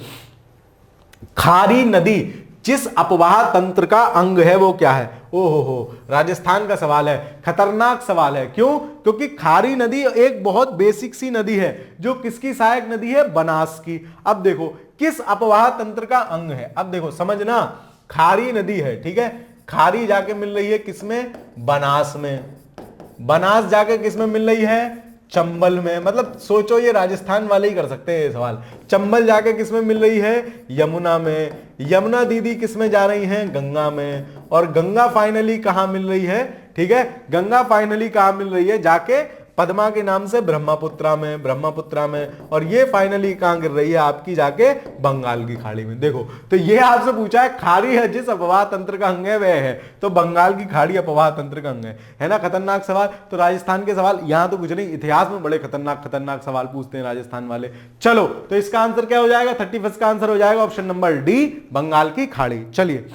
खारी नदी जिस अपवाह तंत्र का अंग है वो क्या है? ओहो, राजस्थान का सवाल है, खतरनाक सवाल है। क्यों? क्योंकि खारी नदी एक बहुत बेसिक सी नदी है जो किसकी सहायक नदी है? बनास की। अब देखो किस अपवाह तंत्र का अंग है, अब देखो समझना, खारी नदी है, ठीक है, खारी जाके मिल रही है किसमें? बनास में। बनास जाके किसमें मिल रही है? चंबल में। मतलब सोचो, ये राजस्थान वाले ही कर सकते हैं ये सवाल। चंबल जाके किसमें मिल रही है? यमुना में। यमुना दीदी किसमें जा रही हैं? गंगा में। और गंगा फाइनली कहां मिल रही है? ठीक है, गंगा फाइनली कहां मिल रही है? जाके पद्मा के नाम से ब्रह्मपुत्रा में, ब्रह्मपुत्रा में। और ये फाइनली कहां गिर रही है? आपकी जाके बंगाल की खाड़ी में। देखो, तो ये आपसे पूछा है, खाड़ी है जिस अपवाह तंत्र का अंग है वह है, तो बंगाल की खाड़ी अपवाह तंत्र का अंग है ना? खतरनाक सवाल। तो राजस्थान के सवाल यहां तो कुछ नहीं, इतिहास में बड़े खतरनाक खतरनाक सवाल पूछते हैं राजस्थान वाले। चलो, तो इसका आंसर क्या हो जाएगा? 31 का आंसर हो जाएगा ऑप्शन नंबर डी, बंगाल की खाड़ी। चलिए,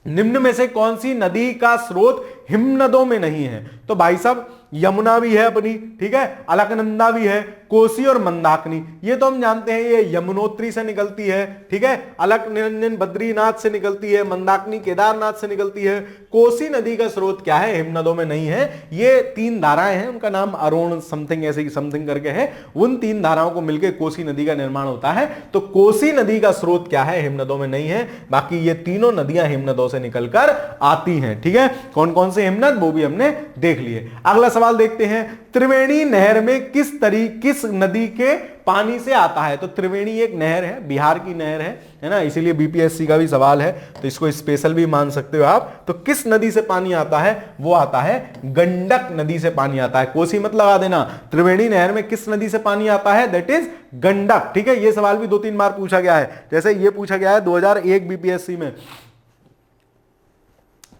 निम्न में से कौन सी नदी का स्रोत हिमनदों में नहीं है? तो भाई साहब यमुना भी है अपनी, ठीक है, अलकनंदा भी है, कोसी और मंदाकिनी, ये तो हम जानते हैं, ये यमुनोत्री से निकलती है, ठीक है, अलक निरंजन बद्रीनाथ से निकलती है, मंदाकिनी केदारनाथ से निकलती है। कोसी नदी का स्रोत क्या है? हिमनदों में नहीं है। ये 3 धाराएं हैं, उनका नाम अरुण समथिंग ऐसे समथिंग करके है, उन 3 धाराओं को मिलकर कोसी नदी का निर्माण होता है। तो कोसी नदी का स्रोत क्या है? हिमनदों में नहीं है। बाकी ये तीनों नदियां हिमनदों से निकलकर आती हैं, ठीक है। कौन कौन से हिमनद वो भी हमने देख लिए। अगला सवाल देखते हैं, त्रिवेणी नहर में किस नदी के पानी से आता है? तो त्रिवेणी एक नहर है, बिहार की नहर है ना, इसीलिए बीपीएससी का भी सवाल है, तो इसको स्पेशल भी मान सकते हो आप। तो किस नदी से पानी आता है? वो आता है गंडक नदी से पानी आता है। कोसी मत लगा देना, त्रिवेणी नहर में किस नदी से पानी आता है? दैट इज गंडक, ठीक है। ये सवाल भी 2-3 बार पूछा गया है, जैसे ये पूछा गया है 2001 बीपीएससी में।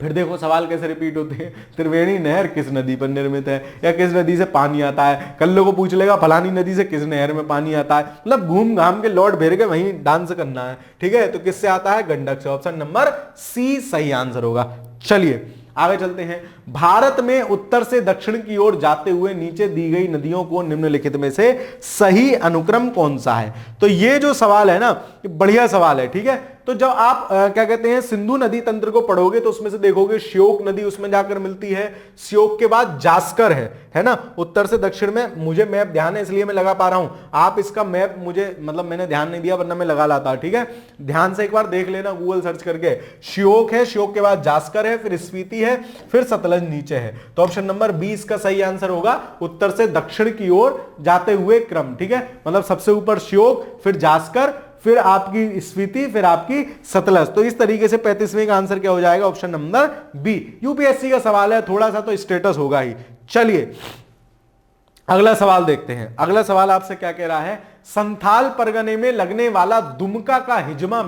फिर देखो सवाल कैसे रिपीट होते हैं, त्रिवेणी नहर किस नदी पर निर्मित है, या किस नदी से पानी आता है। कल लोगों को पूछ लेगा फलानी नदी से किस नहर में पानी आता है, मतलब घूम घाम के लौट भेर के वहीं डांस करना है, ठीक है। तो किससे आता है? गंडक से। ऑप्शन नंबर सी सही आंसर होगा। चलिए आगे चलते हैं। भारत में उत्तर से दक्षिण की ओर जाते हुए नीचे दी गई नदियों को निम्नलिखित में से सही अनुक्रम कौन सा है? तो ये जो सवाल है ना, बढ़िया सवाल है, ठीक है। तो जब आप क्या कहते हैं सिंधु नदी तंत्र को पढ़ोगे तो उसमें से देखोगे श्योक नदी उसमें जाकर मिलती है, श्योक के बाद जास्कर है ना, उत्तर से दक्षिण में। मुझे मैप ध्यान है इसलिए मैं लगा पा रहा हूं, आप इसका मैप मुझे मतलब मैंने ध्यान नहीं दिया वरना मैं लगा लाता, ठीक है। ध्यान से एक बार देख लेना गूगल सर्च करके। श्योक है, श्योक के बाद जास्कर है, फिर स्पीति है, फिर सतलज नीचे है। तो ऑप्शन नंबर 20 का सही आंसर होगा उत्तर से दक्षिण की ओर जाते हुए क्रम, ठीक है। मतलब सबसे ऊपर श्योक, फिर जास्कर, फिर आपकी स्पीति, फिर आपकी सतलज। तो इस तरीके से 35वें का आंसर क्या हो जाएगा? Option number B. यूपीएससी का सवाल है, थोड़ा सा तो स्टेटस होगा ही। चलिए अगला सवाल देखते हैं। अगला सवाल आपसे क्या कह रहा है, संथाल परगने में लगने वाला दुमका का हिजला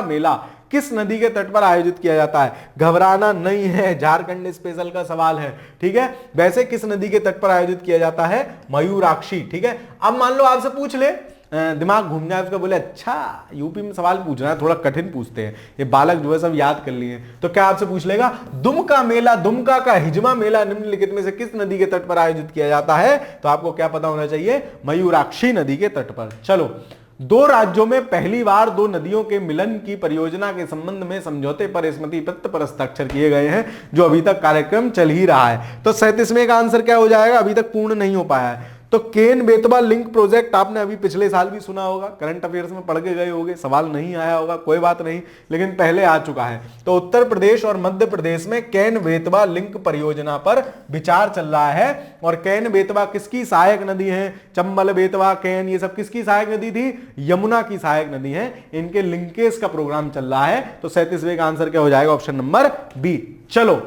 मेला किस नदी के तट पर आयोजित किया जाता है? घबराना नहीं है, झारखंड स्पेशल का सवाल है, ठीक है। वैसे किस नदी के तट पर आयोजित किया जाता है? मयूराक्षी, ठीक है। अब मान लो आपसे पूछ ले, दिमाग घूम जाए उसका, बोले अच्छा यूपी में सवाल पूछ रहा है, थोड़ा कठिन पूछते हैं, ये बालक जो है सब याद कर लिए। तो क्या आपसे पूछ लेगा, दुमका मेला, दुमका का हिजमा मेला निम्नलिखित में से किस नदी के तट पर आयोजित किया जाता है? तो आपको क्या पता होना चाहिए? मयूराक्षी नदी के तट पर। चलो, 2 राज्यों में पहली बार 2 नदियों के मिलन की परियोजना के संबंध में समझौते पर स्मृति पत्र पर हस्ताक्षर किए गए हैं, जो अभी तक कार्यक्रम चल ही रहा है। तो 37वें का आंसर क्या हो जाएगा? अभी तक पूर्ण नहीं हो पाया है। तो केन बेतवा लिंक प्रोजेक्ट आपने अभी पिछले साल भी सुना होगा, करंट अफेयर्स में पढ़ के गए होंगे, सवाल नहीं आया होगा, कोई बात नहीं, लेकिन पहले आ चुका है। तो उत्तर प्रदेश और मध्य प्रदेश में केन बेतवा लिंक परियोजना पर विचार चल रहा है। और केन बेतवा किसकी सहायक नदी है? चंबल, बेतवा, केन, ये सब किसकी सहायक नदी थी? यमुना की सहायक नदी है। इनके लिंकेज का प्रोग्राम चल रहा है। तो 37वें का आंसर क्या हो जाएगा? Option number B. चलो,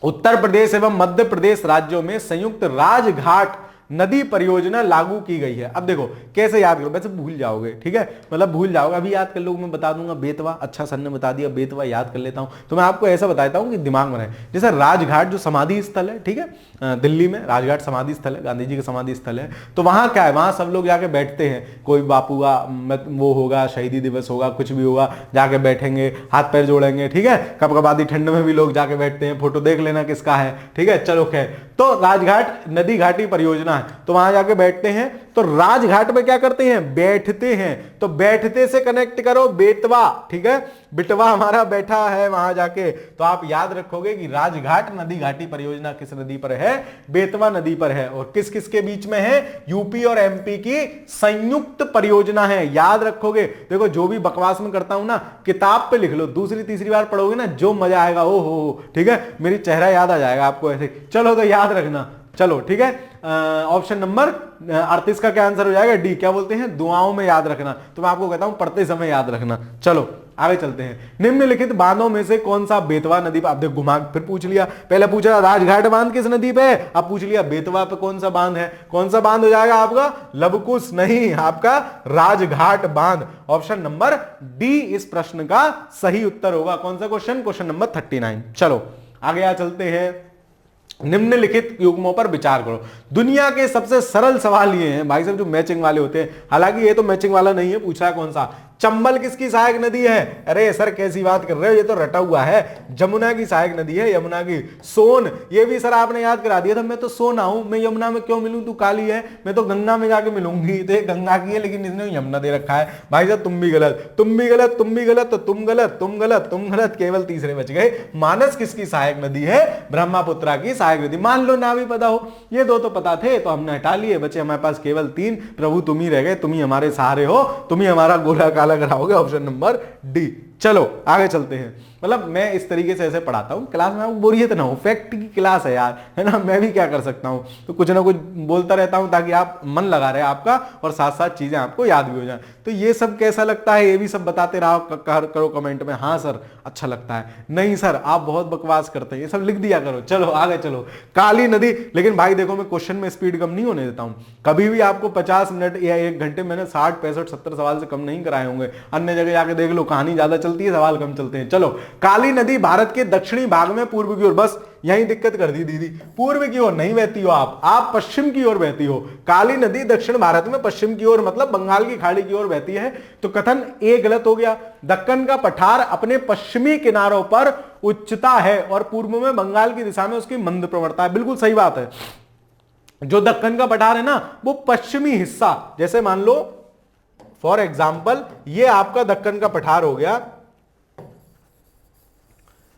उत्तर प्रदेश एवं मध्य प्रदेश राज्यों में संयुक्त राजघाट नदी परियोजना लागू की गई है। अब देखो कैसे याद करो, वैसे भूल जाओगे, ठीक है, मतलब भूल जाओगे, अभी याद कर लो, मैं बता दूंगा बेतवा, अच्छा सर ने बता दिया, बेतवा याद कर लेता हूं, तो मैं आपको ऐसा बताता हूं कि दिमाग में रहे। जैसे राजघाट जो समाधि स्थल है, ठीक है, दिल्ली में राजघाट समाधि स्थल है, गांधी जी का समाधि स्थल है, तो वहां क्या है, वहां सब लोग जाके बैठते हैं, कोई बापू का वो होगा, शहीदी दिवस होगा, कुछ भी होगा, जाके बैठेंगे, हाथ पैर जोड़ेंगे, ठीक है, कब कब आधी ठंड में भी लोग जाके बैठते हैं, फोटो देख लेना किसका है, ठीक है, चलो खैर, तो राजघाट नदी घाटी परियोजना है, तो वहां जाके बैठते हैं, तो राजघाट में क्या करते हैं, बैठते हैं, तो बैठते से कनेक्ट करो बेतवा, ठीक है, बिटवा हमारा बैठा है वहां जाके, तो आप याद रखोगे कि राजघाट नदी घाटी परियोजना किस नदी पर है, बेतवा नदी पर है, और किस किस के बीच में है, यूपी और एमपी की संयुक्त परियोजना है, याद रखोगे। देखो जो भी बकवास में करता हूं ना, किताब पे लिख लो, दूसरी तीसरी बार पढ़ोगे ना, जो मजा आएगा, ओ हो, ठीक है, मेरी चेहरा याद आ जाएगा आपको ऐसे। चलो तो याद रखना, चलो ठीक है, ऑप्शन नंबर 38 का क्या आंसर हो जाएगा, डी, क्या बोलते हैं, दुआओं में याद रखना, तो मैं आपको कहता हूं पढ़ते समय याद रखना। चलो आगे चलते हैं, निम्नलिखित बांधों में से कौन सा बेतवा नदी पर, अब देखो घुमा फिर पूछ लिया, पहले पूछ रहा राजघाट बांध किस नदी पे है, अब पूछ लिया बेतवा पे कौन सा बांध है, कौन सा बांध हो जाएगा आपका, लवकुश नहीं, आपका राजघाट बांध, ऑप्शन नंबर डी इस प्रश्न का सही उत्तर होगा। कौन सा क्वेश्चन, क्वेश्चन नंबर 39। चलो आगे चलते हैं, निम्नलिखित युग्मों पर विचार करो। दुनिया के सबसे सरल सवाल ये हैं भाई साहब, जो मैचिंग वाले होते हैं, हालांकि ये तो मैचिंग वाला नहीं है, पूछा है कौन सा, चंबल किसकी सहायक नदी है, अरे सर कैसी बात कर रहे हो, ये तो रटा हुआ है, जमुना की सहायक नदी है, यमुना की। सोन, ये भी सर आपने याद करा दिया था, मैं तो सोना हूं, मैं यमुना में क्यों मिलूं, तू काली है, मैं तो गंगा में जाके मिलूंगी, तो ये गंगा की है, लेकिन इसने यमुना दे रखा है। भाई साहब तुम भी गलत, तुम भी गलत, तुम भी गलत, तो तुम गलत, तुम गलत, तुम गलत, केवल तीसरे बच गए। मानस किसकी सहायक नदी है, ब्रह्मपुत्रा की सहायक नदी। मान लो ना भी पता हो, ये दो तो पता थे तो हमने हटा लिए, बचे हमारे पास केवल 3, प्रभु तुम ही रह गए, तुम ही हमारे सहारे हो, तुम ही हमारा गोला काला कराओगे, ऑप्शन नंबर डी। चलो आगे चलते हैं, मतलब मैं इस तरीके से ऐसे पढ़ाता हूं, क्लास में आपको बोरियत ना हो, फैक्ट की क्लास है यार, है ना, मैं भी क्या कर सकता हूं, तो कुछ ना कुछ बोलता रहता हूं ताकि आप मन लगा रहे आपका, और साथ साथ चीजें आपको याद भी हो जाए। तो ये सब कैसा लगता है, ये भी सब बताते रहो, करो कमेंट में, हाँ सर अच्छा लगता है, नहीं सर आप बहुत बकवास करते हैं, ये सब लिख दिया करो। चलो आगे चलो, काली नदी, लेकिन भाई देखो मैं क्वेश्चन में स्पीड कम नहीं होने देता हूं, कभी भी आपको 50 मिनट या 1 घंटे मैंने 60 65 70 सवाल से कम नहीं कराए होंगे, अन्य जगह जाके देख लो, कहानी ज्यादा चलती है, सवाल कम चलते हैं। चलो, काली नदी भारत के दक्षिणी भाग में पूर्व की ओर, बस यही दिक्कत कर दी दीदी, पूर्व की ओर नहीं बहती हो आप पश्चिम की ओर बहती हो। काली नदी दक्षिण भारत में पश्चिम की ओर, मतलब बंगाल की खाड़ी की ओर बहती है, तो कथन ए गलत हो गया। दक्कन का पठार अपने पश्चिमी किनारों पर उच्चता है और पूर्व में बंगाल की दिशा में उसकी मंद प्रवणता है, बिल्कुल सही बात है। जो दक्कन का पठार है ना, वो पश्चिमी हिस्सा, जैसे मान लो फॉर एग्जाम्पल ये आपका दक्कन का पठार हो गया,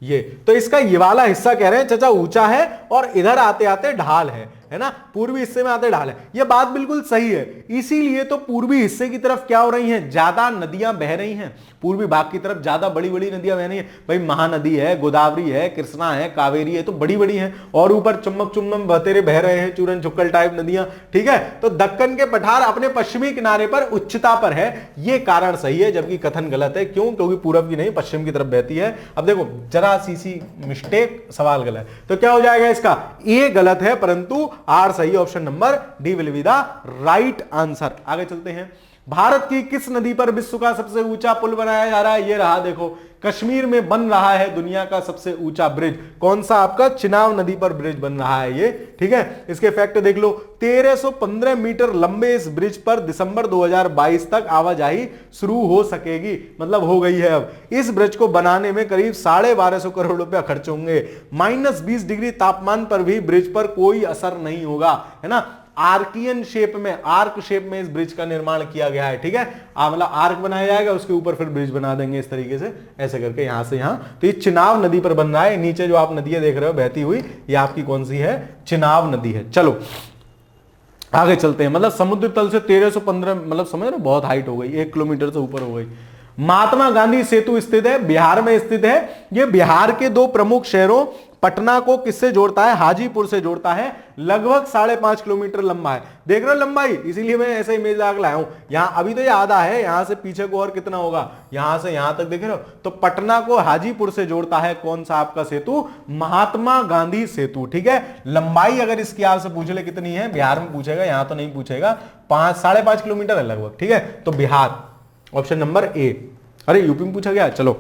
ये तो इसका ये वाला हिस्सा कह रहे हैं चाचा ऊंचा है और इधर आते आते ढाल है ना, पूर्वी हिस्से में आते ढाल है, ये बात बिल्कुल सही है। इसीलिए तो पूर्वी हिस्से की तरफ क्या हो रही हैं, ज्यादा नदियां बह रही हैं, पूर्वी भाग की तरफ ज्यादा बड़ी बड़ी नदियां बह रही हैं। भाई महानदी है, गोदावरी है, कृष्णा है, कावेरी है, तो बड़ी बड़ी हैं, और ऊपर चुम्बक चुम्बम बतेरे बह रहे हैं, चूरन चुक्कल टाइप नदियां, ठीक है। तो दक्कन के पठार अपने पश्चिमी किनारे पर उच्चता पर है, ये कारण सही है, जबकि कथन गलत है। क्यों, क्योंकि पूरब की नहीं पश्चिम की तरफ बहती है। अब देखो जरा सी मिस्टेक, सवाल गलत, तो क्या हो जाएगा इसका, ए गलत है परंतु आर सही, option number D will be the right answer. आगे चलते हैं, भारत की किस नदी पर विश्व का सबसे ऊंचा पुल बनाया जा रहा है, ये रहा देखो, कश्मीर में बन रहा है दुनिया का सबसे ऊंचा ब्रिज। कौन सा, आपका चिनाब नदी पर ब्रिज बन रहा है ये, ठीक है। इसके फैक्ट देख लो, 1315 मीटर लंबे इस ब्रिज पर दिसंबर 2022 तक आवाजाही शुरू हो सकेगी, मतलब हो गई है। अब इस ब्रिज को बनाने में करीब 1250 करोड़ रुपया खर्च होंगे। -20 डिग्री तापमान पर भी ब्रिज पर कोई असर नहीं होगा, है ना। आर्कियन शेप में, आर्क शेप में इस ब्रिज का निर्माण किया गया है, ठीक है। मतलब आर्क बनाया जाएगा, उसके ऊपर फिर ब्रिज बना देंगे इस तरीके से, ऐसे करके यहां से यहां। तो ये चिनाब नदी पर बन रहा है, नीचे जो आप नदियां देख रहे हो बहती हुई, ये आपकी कौन सी है, चिनाब नदी है। चलो आगे चलते हैं, मतलब समुद्र तल से 1315, मतलब समझ रहे हो बहुत हाइट हो गई, 1 किलोमीटर से ऊपर हो गई। महात्मा गांधी सेतु स्थित है, बिहार में स्थित है। ये बिहार के दो प्रमुख शहरों पटना को किससे जोड़ता है? हाजीपुर से जोड़ता है। लगभग 5.5 किलोमीटर लंबा है। देख रहे हो लंबाई, इसीलिए मैं ऐसे इमेज लगा लाया हूं। यहां अभी तो ये आधा है, यहां से पीछे को और कितना होगा, यहां से यहां तक देख रहे हो। तो पटना को हाजीपुर से जोड़ता है कौन सा आपका सेतु? महात्मा गांधी सेतु। ठीक है, लंबाई अगर इसकी आपसे पूछ ले कितनी है, बिहार में पूछेगा, यहां तो नहीं पूछेगा। 5.5 किलोमीटर है लगभग। ठीक है, तो बिहार ऑप्शन नंबर ए। अरे यूपी में पूछा गया। चलो,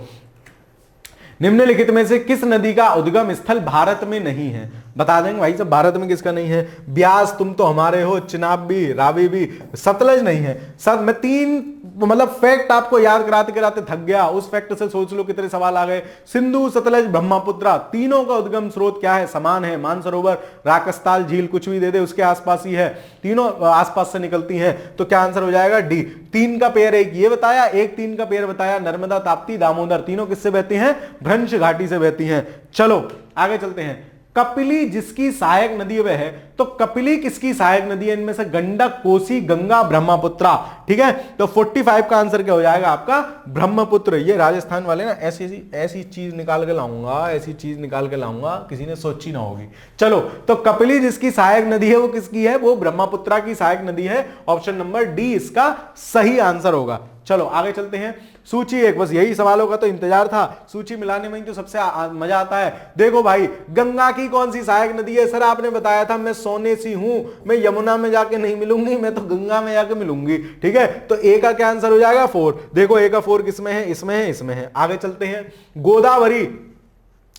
निम्नलिखित में से किस नदी का उद्गम स्थल भारत में नहीं है? बता देंगे भाई साहब, भारत में किसका नहीं है? ब्यास तुम तो हमारे हो, चिनाब भी, रावी भी, सतलज नहीं है। सर मैं 3 मतलब फैक्ट आपको याद कराते कराते थक गया। उस फैक्ट से सोच लो कितने सवाल आ गए। सिंधु, सतलज, ब्रह्मपुत्र, तीनों का उद्गम स्रोत क्या है? समान है। मानसरोवर, राकसताल झील, कुछ भी दे दे उसके आसपास ही है, तीनों आसपास से निकलती हैं। तो क्या आंसर हो जाएगा? डी। 3 का पेयर एक ये बताया, एक 3 का पेयर बताया नर्मदा, ताप्ती, दामोदर, तीनों किससे बहती हैं? भ्रंश घाटी से बहती हैं। चलो आगे चलते हैं। कपिली जिसकी सहायक नदी वह है, तो कपिली किसकी सहायक नदी है? इनमें से गंडक, कोसी, गंगा, ब्रह्मपुत्र। ठीक है, तो 45 का आंसर क्या हो जाएगा आपका? ब्रह्मपुत्र। ये राजस्थान वाले ना ऐसी चीज निकाल के लाऊंगा, ऐसी चीज निकाल के लाऊंगा, किसी ने सोची ना होगी। चलो, तो कपिली जिसकी सहायक नदी है वो किसकी है? वो ब्रह्मपुत्र की सहायक नदी है। ऑप्शन नंबर डी इसका सही आंसर होगा। चलो आगे चलते हैं। सूची एक, बस यही सवालों का तो इंतजार था। सूची मिलाने में ही तो सबसे मजा आता है। देखो भाई, गंगा की कौन सी सहायक नदी है? सर आपने बताया था मैं सोने सी हूं, मैं यमुना में जाके नहीं मिलूंगी, मैं तो गंगा में जाके मिलूंगी। ठीक है, तो ए का क्या आंसर हो जाएगा? 4। देखो ए का 4 किसमें है? इसमें है, इसमें है। आगे चलते हैं। गोदावरी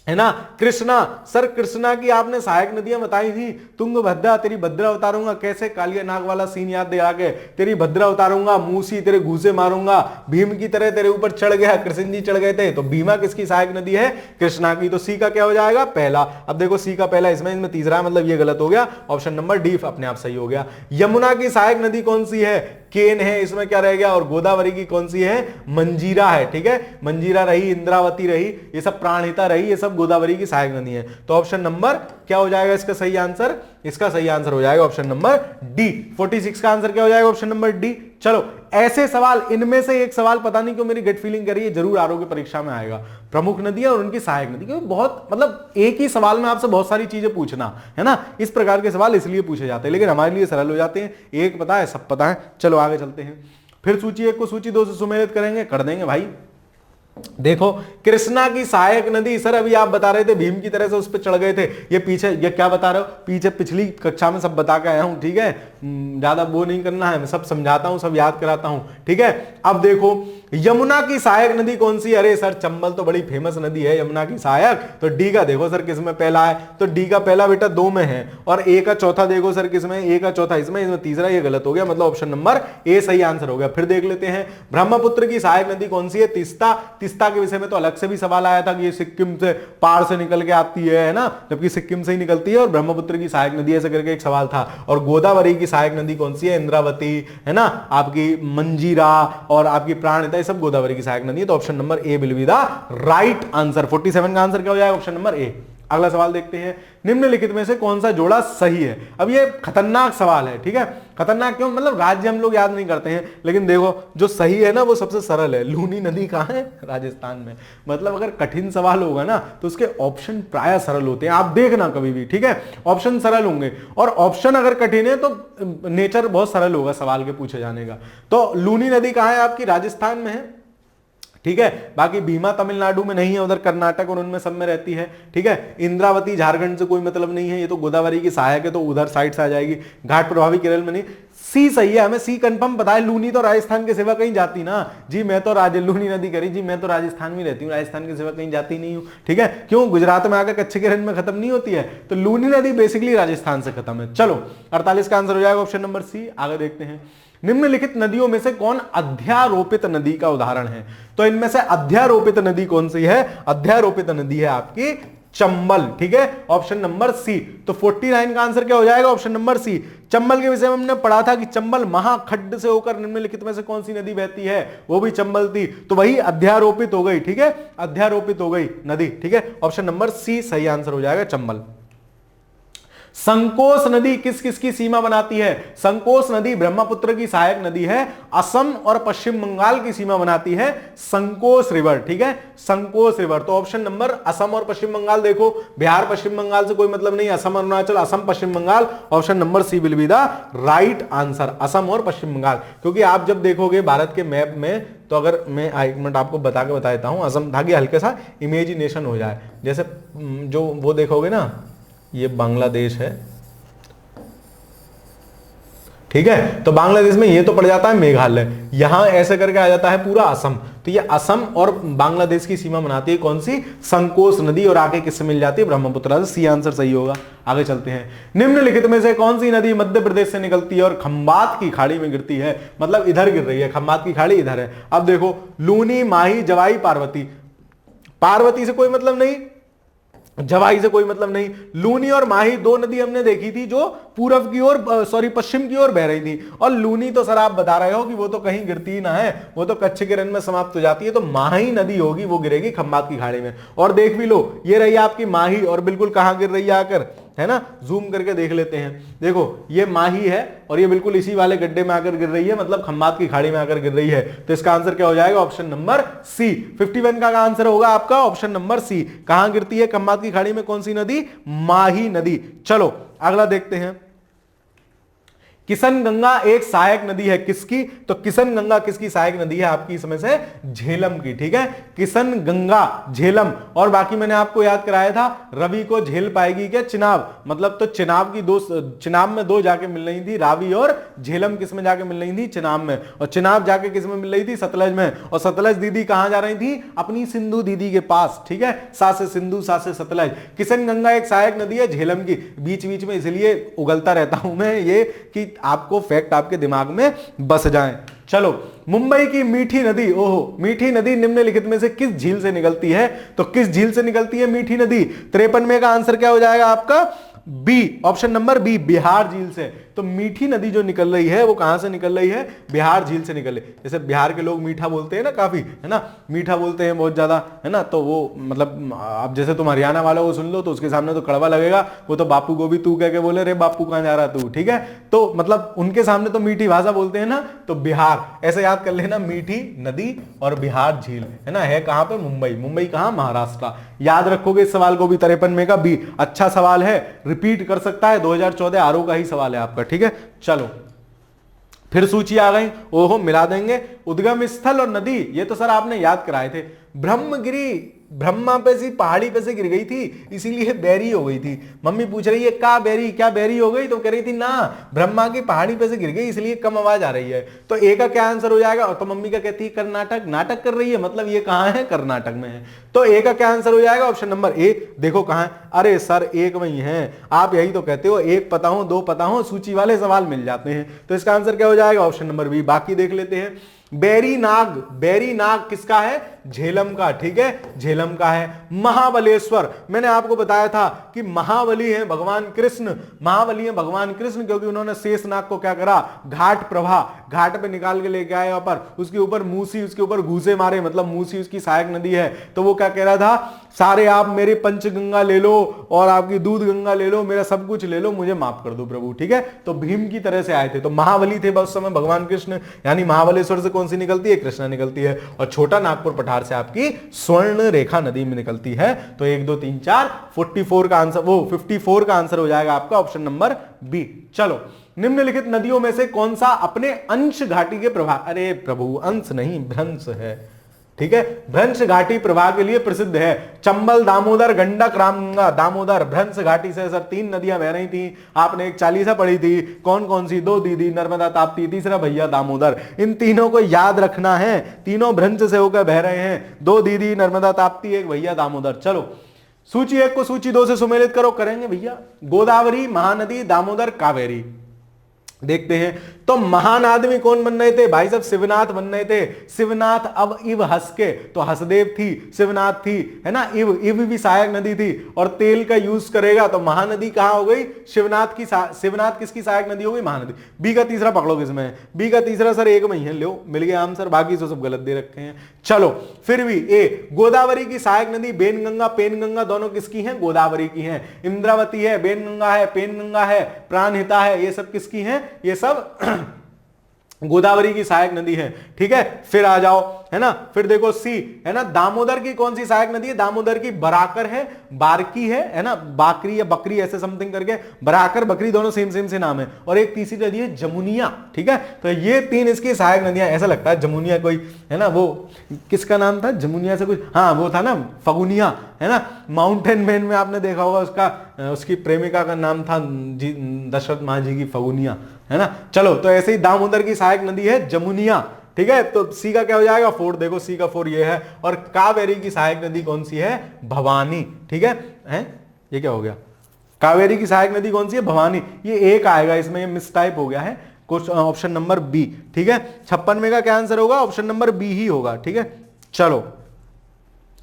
है ना, कृष्णा। सर कृष्णा की आपने सहायक नदियां बताई थी। तुंगभद्रा, तेरी भद्रा उतारूंगा, कैसे कालिया नाग वाला सीन याद दिला के, तेरी भद्रा उतारूंगा, मूसी तेरे घूसे मारूंगा, भीम की तरह तेरे ऊपर चढ़ गया, कृष्ण जी चढ़ गए थे। तो भीमा किसकी सहायक नदी है? कृष्णा की। तो सी का क्या हो जाएगा? पहला। अब देखो सी का पहला इसमें तीसरा, मतलब ये गलत हो गया। ऑप्शन नंबर डी अपने आप सही हो गया। यमुना की सहायक नदी कौन सी है? केन है, इसमें क्या रह गया? और गोदावरी की कौन सी है? मंजीरा है। ठीक है, मंजीरा रही, इंद्रावती रही, ये सब प्राणहिता रही, ये सब गोदावरी की सहायक नदी है। तो ऑप्शन नंबर क्या हो जाएगा इसका सही आंसर? इसका सही आंसर हो जाएगा ऑप्शन नंबर डी। 46 का आंसर क्या हो जाएगा? Option number D. चलो, ऐसे सवाल, इनमें से एक सवाल पता नहीं क्यों मेरी गट फीलिंग कर रही है जरूर आरोग्य परीक्षा में आएगा। प्रमुख नदियां और उनकी सहायक नदी, क्योंकि बहुत मतलब एक ही सवाल में आपसे बहुत सारी चीजें पूछना है ना, इस प्रकार के सवाल इसलिए पूछे जाते हैं, लेकिन हमारे लिए सरल हो जाते हैं। एक पता है, सब पता है। चलो आगे चलते हैं। फिर सूची 1 को सूची 2 से सुमेलित करेंगे, कर देंगे भाई। देखो, कृष्णा की सहायक नदी, सर अभी आप बता रहे थे भीम की तरह से उस पर चढ़ गए थे। ये पीछे, ये क्या बता रहे हो? पीछे पिछली कक्षा में सब बता के आया हूं। ठीक है, ज्यादा वो नहीं करना है, मैं सब समझाता हूं, सब याद कराता हूं। ठीक है, अब देखो यमुना की सहायक नदी कौन सी? अरे सर चंबल तो बड़ी फेमस नदी है यमुना की सहायक। तो डी का देखो सर किसमें पहला है? तो डी का पहला बेटा 2 में है, और ए का चौथा देखो सर किसमें? ए का चौथा इसमें तीसरा, ये गलत हो गया, मतलब ऑप्शन नंबर ए सही आंसर हो गया। फिर देख लेते हैं, ब्रह्मपुत्र की सहायक नदी कौन सी है? तीस्ता। तीस्ता के विषय में तो अलग से भी सवाल आया था कि ये सिक्किम से पार से निकल के आती है ना, जबकि सिक्किम से ही निकलती है, और ब्रह्मपुत्र की सहायक नदी ऐसे करके एक सवाल था। और गोदावरी की सहायक नदी कौन सी है? इंद्रावती है ना, आपकी मंजीरा और आपकी प्राणहिता, ये सब गोदावरी की सहायक नदी है। तो option number A will be the right answer. 47 का आंसर क्या हो जाएगा? Option number A. अगला सवाल देखते हैं, निम्नलिखित में से कौन सा जोड़ा सही है? अब ये खतरनाक सवाल है। ठीक है, खतरनाक क्यों? मतलब राज्य हम लोग याद नहीं करते हैं, लेकिन देखो जो सही है ना वो सबसे सरल है। लूनी नदी कहां है? राजस्थान में। मतलब अगर कठिन सवाल होगा ना तो उसके ऑप्शन प्राय सरल होते हैं, आप देखना कभी भी। ठीक है, ऑप्शन सरल होंगे, और ऑप्शन अगर कठिन है तो नेचर बहुत सरल होगा सवाल के पूछे जाने का। तो लूनी नदी कहां है आपकी? राजस्थान में है। ठीक है, बाकी भीमा तमिलनाडु में नहीं है, उधर कर्नाटक और उनमें सब में रहती है। ठीक है, इंद्रावती झारखंड से कोई मतलब नहीं है, ये तो गोदावरी की सहायक है, तो उधर साइड से आ जाएगी। घाट प्रभावी केरल में नहीं। सी सही है, हमें सी कंफर्म पता है। लूनी तो राजस्थान के सिवा कहीं जाती ना जी, मैं तो लूनी नदी करी जी, मैं तो राजस्थान में रहती हूँ, राजस्थान के सिवा कहीं जाती नहीं हूँ। ठीक है, क्यों? गुजरात में आकर कच्चे के रन में खत्म नहीं होती है, तो लूनी नदी बेसिकली राजस्थान से खत्म है। चलो 48 का आंसर हो जाएगा ऑप्शन नंबर सी। आगे देखते हैं, निम्नलिखित नदियों में से कौन अध्यारोपित नदी का उदाहरण है? तो इनमें से अध्यारोपित नदी कौन सी है? अध्यारोपित नदी है आपकी चंबल। ठीक है, ऑप्शन नंबर सी। तो 49 का आंसर क्या हो जाएगा? ऑप्शन नंबर सी। चंबल के विषय में हमने पढ़ा था कि चंबल महाखड्ड से होकर निम्नलिखित में से कौन सी नदी बहती है? वो भी चंबल थी, तो वही अध्यारोपित हो गई। ठीक है, अध्यारोपित हो गई नदी। ठीक है, ऑप्शन नंबर सी सही आंसर हो जाएगा, चंबल। संकोच नदी किस किस की सीमा बनाती है? संकोच नदी ब्रह्मपुत्र की सहायक नदी है, असम और पश्चिम बंगाल की सीमा बनाती है संकोच रिवर। ठीक है, संकोच रिवर। तो ऑप्शन नंबर असम और पश्चिम बंगाल, देखो बिहार पश्चिम बंगाल से कोई मतलब नहीं, Assam Arunachal, Assam Paschim Bangal, option number C will be the right answer, Assam और पश्चिम बंगाल। क्योंकि आप जब देखोगे भारत के मैप में, तो अगर मैं एक मिनट आपको बता देता हूं, असम ताकि हल्के सा इमेजिनेशन हो जाए। जैसे जो वो देखोगे ना, ये बांग्लादेश है, ठीक है, तो बांग्लादेश में ये तो पड़ जाता है मेघालय, यहां ऐसे करके आ जाता है पूरा असम। तो ये असम और बांग्लादेश की सीमा बनाती है कौन सी? संकोच नदी, और आगे किससे मिल जाती है? ब्रह्मपुत्र से। सी आंसर सही होगा। आगे चलते हैं। निम्नलिखित में से कौन सी नदी मध्य प्रदेश से निकलती है और खंबात की खाड़ी में गिरती है? मतलब इधर गिर रही है, खंबात की खाड़ी इधर है। अब देखो, लूनी, माही, जवाई, पार्वती। पार्वती से कोई मतलब नहीं, जवाई से कोई मतलब नहीं। लूनी और माही दो नदी हमने देखी थी जो पूर्व की ओर, पश्चिम की ओर बह रही थी। और लूनी तो सर आप बता रहे हो कि वो तो कहीं गिरती ही ना है, वो तो कच्छ के रन में समाप्त हो जाती है। तो माही नदी होगी, वो गिरेगी खंबात की खाड़ी में। और देख भी लो, ये रही आपकी माही, और बिल्कुल कहां गिर रही है आकर, है ना, जूम करके देख लेते हैं। देखो ये माही है और ये बिल्कुल इसी वाले गड्ढे में आकर गिर रही है, मतलब खंबात की खाड़ी में आकर गिर रही है। तो इसका आंसर क्या हो जाएगा? ऑप्शन नंबर सी। 51 का आंसर होगा आपका ऑप्शन नंबर सी। कहां गिरती है खंबात की खाड़ी में? कौन सी नदी? माही नदी। चलो अगला देखते हैं। किशन गंगा एक सहायक नदी है किसकी? तो किशन गंगा किसकी सहायक नदी है आपकी? इसमें से झेलम की। ठीक है, किशन गंगा, झेलम। और बाकी मैंने आपको याद कराया था, रवि को झेल पाएगी क्या चिनाब? मतलब तो चिनाब की दो, चिनाब में दो जाके मिल रही थी, रावी और झेलम किस में जाके मिल रही थी? चिनाब में। और चिनाब जाके किस में मिल रही थी? सतलज में। और सतलज दीदी कहां जा रही थी? अपनी सिंधु दीदी के पास। ठीक है, सा से सिंधु, सा से सतलज। किशन गंगा एक सहायक नदी है झेलम की। बीच बीच में इसलिए उगलता रहता हूं मैं ये कि आपको फैक्ट आपके दिमाग में बस जाएं। चलो, मुंबई की मीठी नदी, ओहो, मीठी नदी निम्नलिखित में से किस झील से निकलती है? तो किस झील से निकलती है मीठी नदी? 53 में का आंसर क्या हो जाएगा आपका? B, option number B, Bihar झील से। तो मीठी नदी जो निकल रही है वो कहां से निकल रही है? बिहार झील से निकल रही है। जैसे बिहार के लोग मीठा बोलते हैं ना, काफी, है ना, मीठा बोलते हैं बहुत ज्यादा, है ना, तो वो मतलब अब जैसे तुम हरियाणा वालों को सुन लो तो उसके सामने तो कड़वा लगेगा, वो तो बापू को भी तू कह के बोले, रे बापू कहां जा रहा तू। ठीक है, तो मतलब उनके सामने तो मीठी भाषा बोलते हैं ना, तो बिहार, ऐसे याद कर लेना, मीठी नदी और बिहार झील, है ना, है कहां पे? मुंबई। मुंबई कहां? महाराष्ट्र। याद रखोगे इस सवाल को भी। 53 में का बी अच्छा सवाल है, रिपीट कर सकता है, 2014 आरओ का ही सवाल है आपका। ठीक है, चलो फिर सूची आ गई, ओहो मिला देंगे। उद्गम स्थल और नदी, ये तो सर आपने याद कराए थे। ब्रह्मगिरी, ब्रह्मा पे सी पहाड़ी पे से गिर गई थी, इसीलिए बैरी हो गई थी। मम्मी पूछ रही है का बैरी, क्या बैरी हो गई? तो कह रही थी ना, ब्रह्मा की पहाड़ी पे से गिर गई इसलिए कम आवाज आ रही है। तो ए का क्या आंसर हो जाएगा? और तो मम्मी क्या कहती है? कर्नाटक। नाटक कर रही है, मतलब ये कहां है? कर्नाटक में है। तो ए का क्या आंसर हो जाएगा? Option number A. देखो कहां है? अरे सर एक वही है, आप यही तो कहते हो, एक पता हो दो पता हो, सूची वाले सवाल मिल जाते हैं। तो इसका आंसर क्या हो जाएगा? Option number B. बाकी देख लेते हैं। बैरीनाग, बैरीनाग किसका है? झेलम का। ठीक है, झेलम का है। महाबलेश्वर, मैंने आपको बताया था कि महाबली है भगवान कृष्ण, महाबली है भगवान कृष्ण, क्योंकि उन्होंने शेषनाग को क्या करा? घाट प्रभा, घाट पे निकाल के लेके आए, पर उसके ऊपर मूसी, उसके ऊपर घूसे मारे, मतलब मूसी उसकी सहायक नदी है। तो वो क्या कह रहा था? सारे आप मेरे पंचगंगा ले लो और आपकी दूध गंगा ले लो, मेरा सब कुछ ले लो, मुझे माफ कर दो प्रभु। ठीक है, तो भीम की तरह से आए थे। तो महाबली थे उस समय भगवान कृष्ण, यानी महाबलेश्वर से कौन सी निकलती है? कृष्णा निकलती है। और छोटा नागपुर पठार से आपकी स्वर्ण रेखा नदी में निकलती है। तो 1 2 3 4 44 का आंसर, वो 54 का आंसर हो जाएगा आपका ऑप्शन नंबर बी। चलो, निम्नलिखित नदियों में से कौन सा अपने अंश घाटी के प्रभाव, अरे प्रभु अंश नहीं भ्रंश है, ठीक है, भ्रंश घाटी प्रवाह के लिए प्रसिद्ध है। चंबल, दामोदर, गंडक, रामगंगा। दामोदर भ्रंश घाटी से सर 3 नदियां बह रही थी, आपने एक 40 पढ़ी थी, कौन कौन सी? 2 दीदी, नर्मदा, ताप्ती, तीसरा भैया दामोदर। इन तीनों को याद रखना है, तीनों भ्रंश से होकर बह रहे हैं, 2 दीदी, नर्मदा, ताप्ती, एक भैया दामोदर। चलो सूची 1 को सूची 2 से सुमेलित करो, करेंगे भैया। गोदावरी, महानदी, दामोदर, कावेरी। देखते हैं तो महान आदमी कौन बन रहे थे भाई साहब, शिवनाथ बन रहे थे। शिवनाथ अब इव हंस के, तो हसदेव थी, शिवनाथ थी, है ना। इव भी सहायक नदी थी और तेल का यूज करेगा तो महानदी कहां हो गई, शिवनाथ की। शिवनाथ किसकी सहायक नदी हो गई, महानदी। बी का तीसरा पकड़ो किसमें, बी का तीसरा सर एक में ही है, लो मिल गया आंसर, बाकी तो सब गलत दे रखे हैं। चलो फिर भी ए, गोदावरी की सहायक नदी बेनगंगा पेनगंगा दोनों किसकी हैं, गोदावरी की हैं। इंद्रावती है, बेनगंगा है, पेनगंगा है, प्राणहिता है, ये सब किसकी हैं, ये सब गोदावरी की सहायक नदी है। ठीक है, फिर आ जाओ, है ना। फिर देखो सी, है ना। दामोदर की कौन सी सहायक नदी है, दामोदर की बराकर है, बारकी है ना, बाकरी या बकरी ऐसे समथिंग करके, बराकर बकरी दोनों सेम सेम से नाम है। और एक तीसरी नदी है जमुनिया। ठीक है, तो ये तीन इसकी सहायक नदियां। ऐसा लगता है जमुनिया कोई, है ना, वो किसका नाम था, जमुनिया से कुछ, हाँ वो था ना फगुनिया, है ना। माउंटेन मैन में आपने देखा होगा उसका, उसकी प्रेमिका का नाम था दशरथ महाजी की फगुनिया, है ना। चलो तो ऐसे ही दामोदर की सहायक नदी है जमुनिया। ठीक है, तो सी का क्या हो जाएगा, 4। देखो सी का 4 ये है। और कावेरी की सहायक नदी कौन सी है, भवानी। ठीक है, ये क्या हो गया, कावेरी की सहायक नदी कौन सी है, भवानी। ये एक आएगा इसमें, ये मिस टाइप हो गया है, कुछ ऑप्शन नंबर बी। ठीक है, 56 में का क्या आंसर होगा, ऑप्शन नंबर बी ही होगा। ठीक है, चलो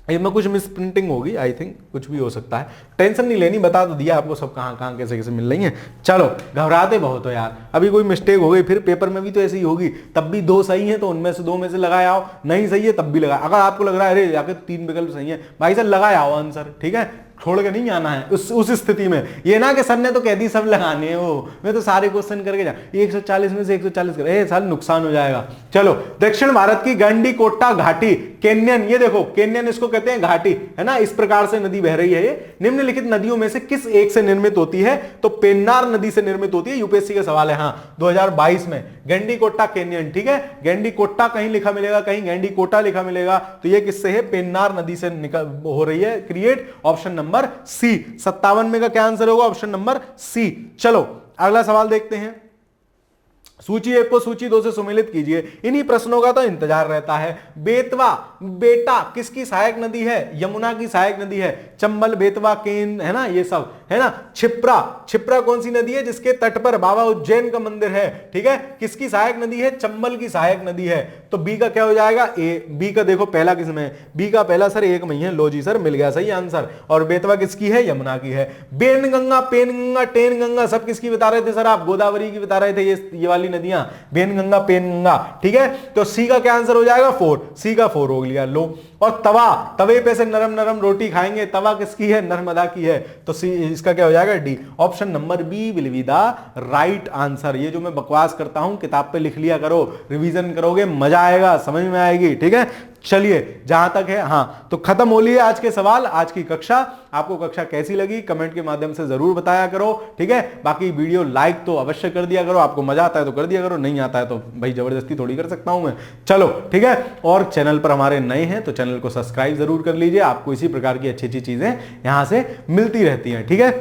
इसमें कुछ मिस प्रिंटिंग होगी, आई थिंक कुछ भी हो सकता है, टेंशन नहीं लेनी, बता तो दिया आपको सब कहां कहां कैसे कैसे मिल रही हैं। चलो घबराते बहुत हो यार, अभी कोई मिस्टेक हो गई फिर पेपर में भी तो ऐसी ही होगी, तब भी 2 सही हैं तो उनमें से 2 में से लगाए आओ, नहीं सही है तब भी लगा। अगर आपको लग रहा है अरे जाके 3 विकल्प सही है, भाई साहब लगाए आओ आंसर। ठीक है, छोड़ के नहीं आना है उस स्थिति में। ये ना कि सर ने तो कह दी सब लगाने हैं, वो मैं तो सारे क्वेश्चन करके जा 140 में से 140 कर, साल नुकसान हो जाएगा। चलो दक्षिण भारत की गंडीकोट्टा घाटी, केन्यन, ये देखो केन्यन इसको कहते हैं घाटी, है ना। इस प्रकार से नदी बह रही है। ये निम्नलिखित नदियों में से किस एक से निर्मित होती है, तो पेन्नार नदी से निर्मित होती है। यूपीएससी का सवाल है, हाँ 2022 में गंडीकोट्टा केन्यन। ठीक है, गंडीकोट्टा कहीं लिखा मिलेगा, कहीं गंडीकोटा लिखा मिलेगा, तो ये किससे है, पेन्नार नदी से निकल हो रही है क्रिएट, ऑप्शन नंबर सी। 57 में का क्या आंसर होगा, ऑप्शन नंबर सी। चलो अगला सवाल देखते हैं। सूची 1 को सूची 2 से सुमेलित कीजिए, इन्हीं प्रश्नों का तो इंतजार रहता है। बेतवा बेटा किसकी सहायक नदी है, यमुना की सहायक नदी है। चंबल, बेतवा, केन, है ना, ये सब, है ना। छिप्रा, छिप्रा कौन सी नदी है, जिसके तट पर बाबा उज्जैन का मंदिर है। ठीक है, किसकी सहायक नदी है, चंबल की सहायक नदी है। तो बी का क्या हो जाएगा, ए। बी का देखो पहला किसमें है, बी का पहला सर एक में ही है, लो जी सर मिल गया सही आंसर। और बेतवा किसकी है, यमुना की है। बेनगंगा, पेनगंगा, टेनगंगा सब किसकी बता रहे थे सर आप, गोदावरी की बता रहे थे, ये वाली नदियां बेनगंगा पेनगंगा। ठीक है, तो सी का क्या आंसर हो जाएगा, 4। सी का 4 हो गया, लो। और तवा, तवे पे से नरम नरम रोटी खाएंगे, तवा किसकी है, नर्मदा की है, तो सी, इसका क्या हो जाएगा, D. Option number B will be the right answer. ये जो मैं बकवास करता हूं किताब पे लिख लिया करो, रिवीजन करोगे मजा आएगा, समझ में आएगी। ठीक है, चलिए जहां तक है, हाँ तो खत्म हो लिए आज के सवाल, आज की कक्षा। आपको कक्षा कैसी लगी कमेंट के माध्यम से जरूर बताया करो। ठीक है, बाकी वीडियो लाइक तो अवश्य कर दिया करो, आपको मजा आता है तो कर दिया करो, नहीं आता है तो भाई जबरदस्ती थोड़ी कर सकता हूं मैं। चलो ठीक है, और चैनल पर हमारे नए हैं तो चैनल को सब्सक्राइब जरूर कर लीजिए, आपको इसी प्रकार की अच्छी अच्छी चीजें यहां से मिलती रहती हैं। ठीक है,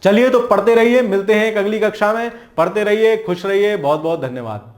चलिए तो पढ़ते रहिए, मिलते हैं एक अगली कक्षा में, पढ़ते रहिए, खुश रहिए, बहुत बहुत धन्यवाद।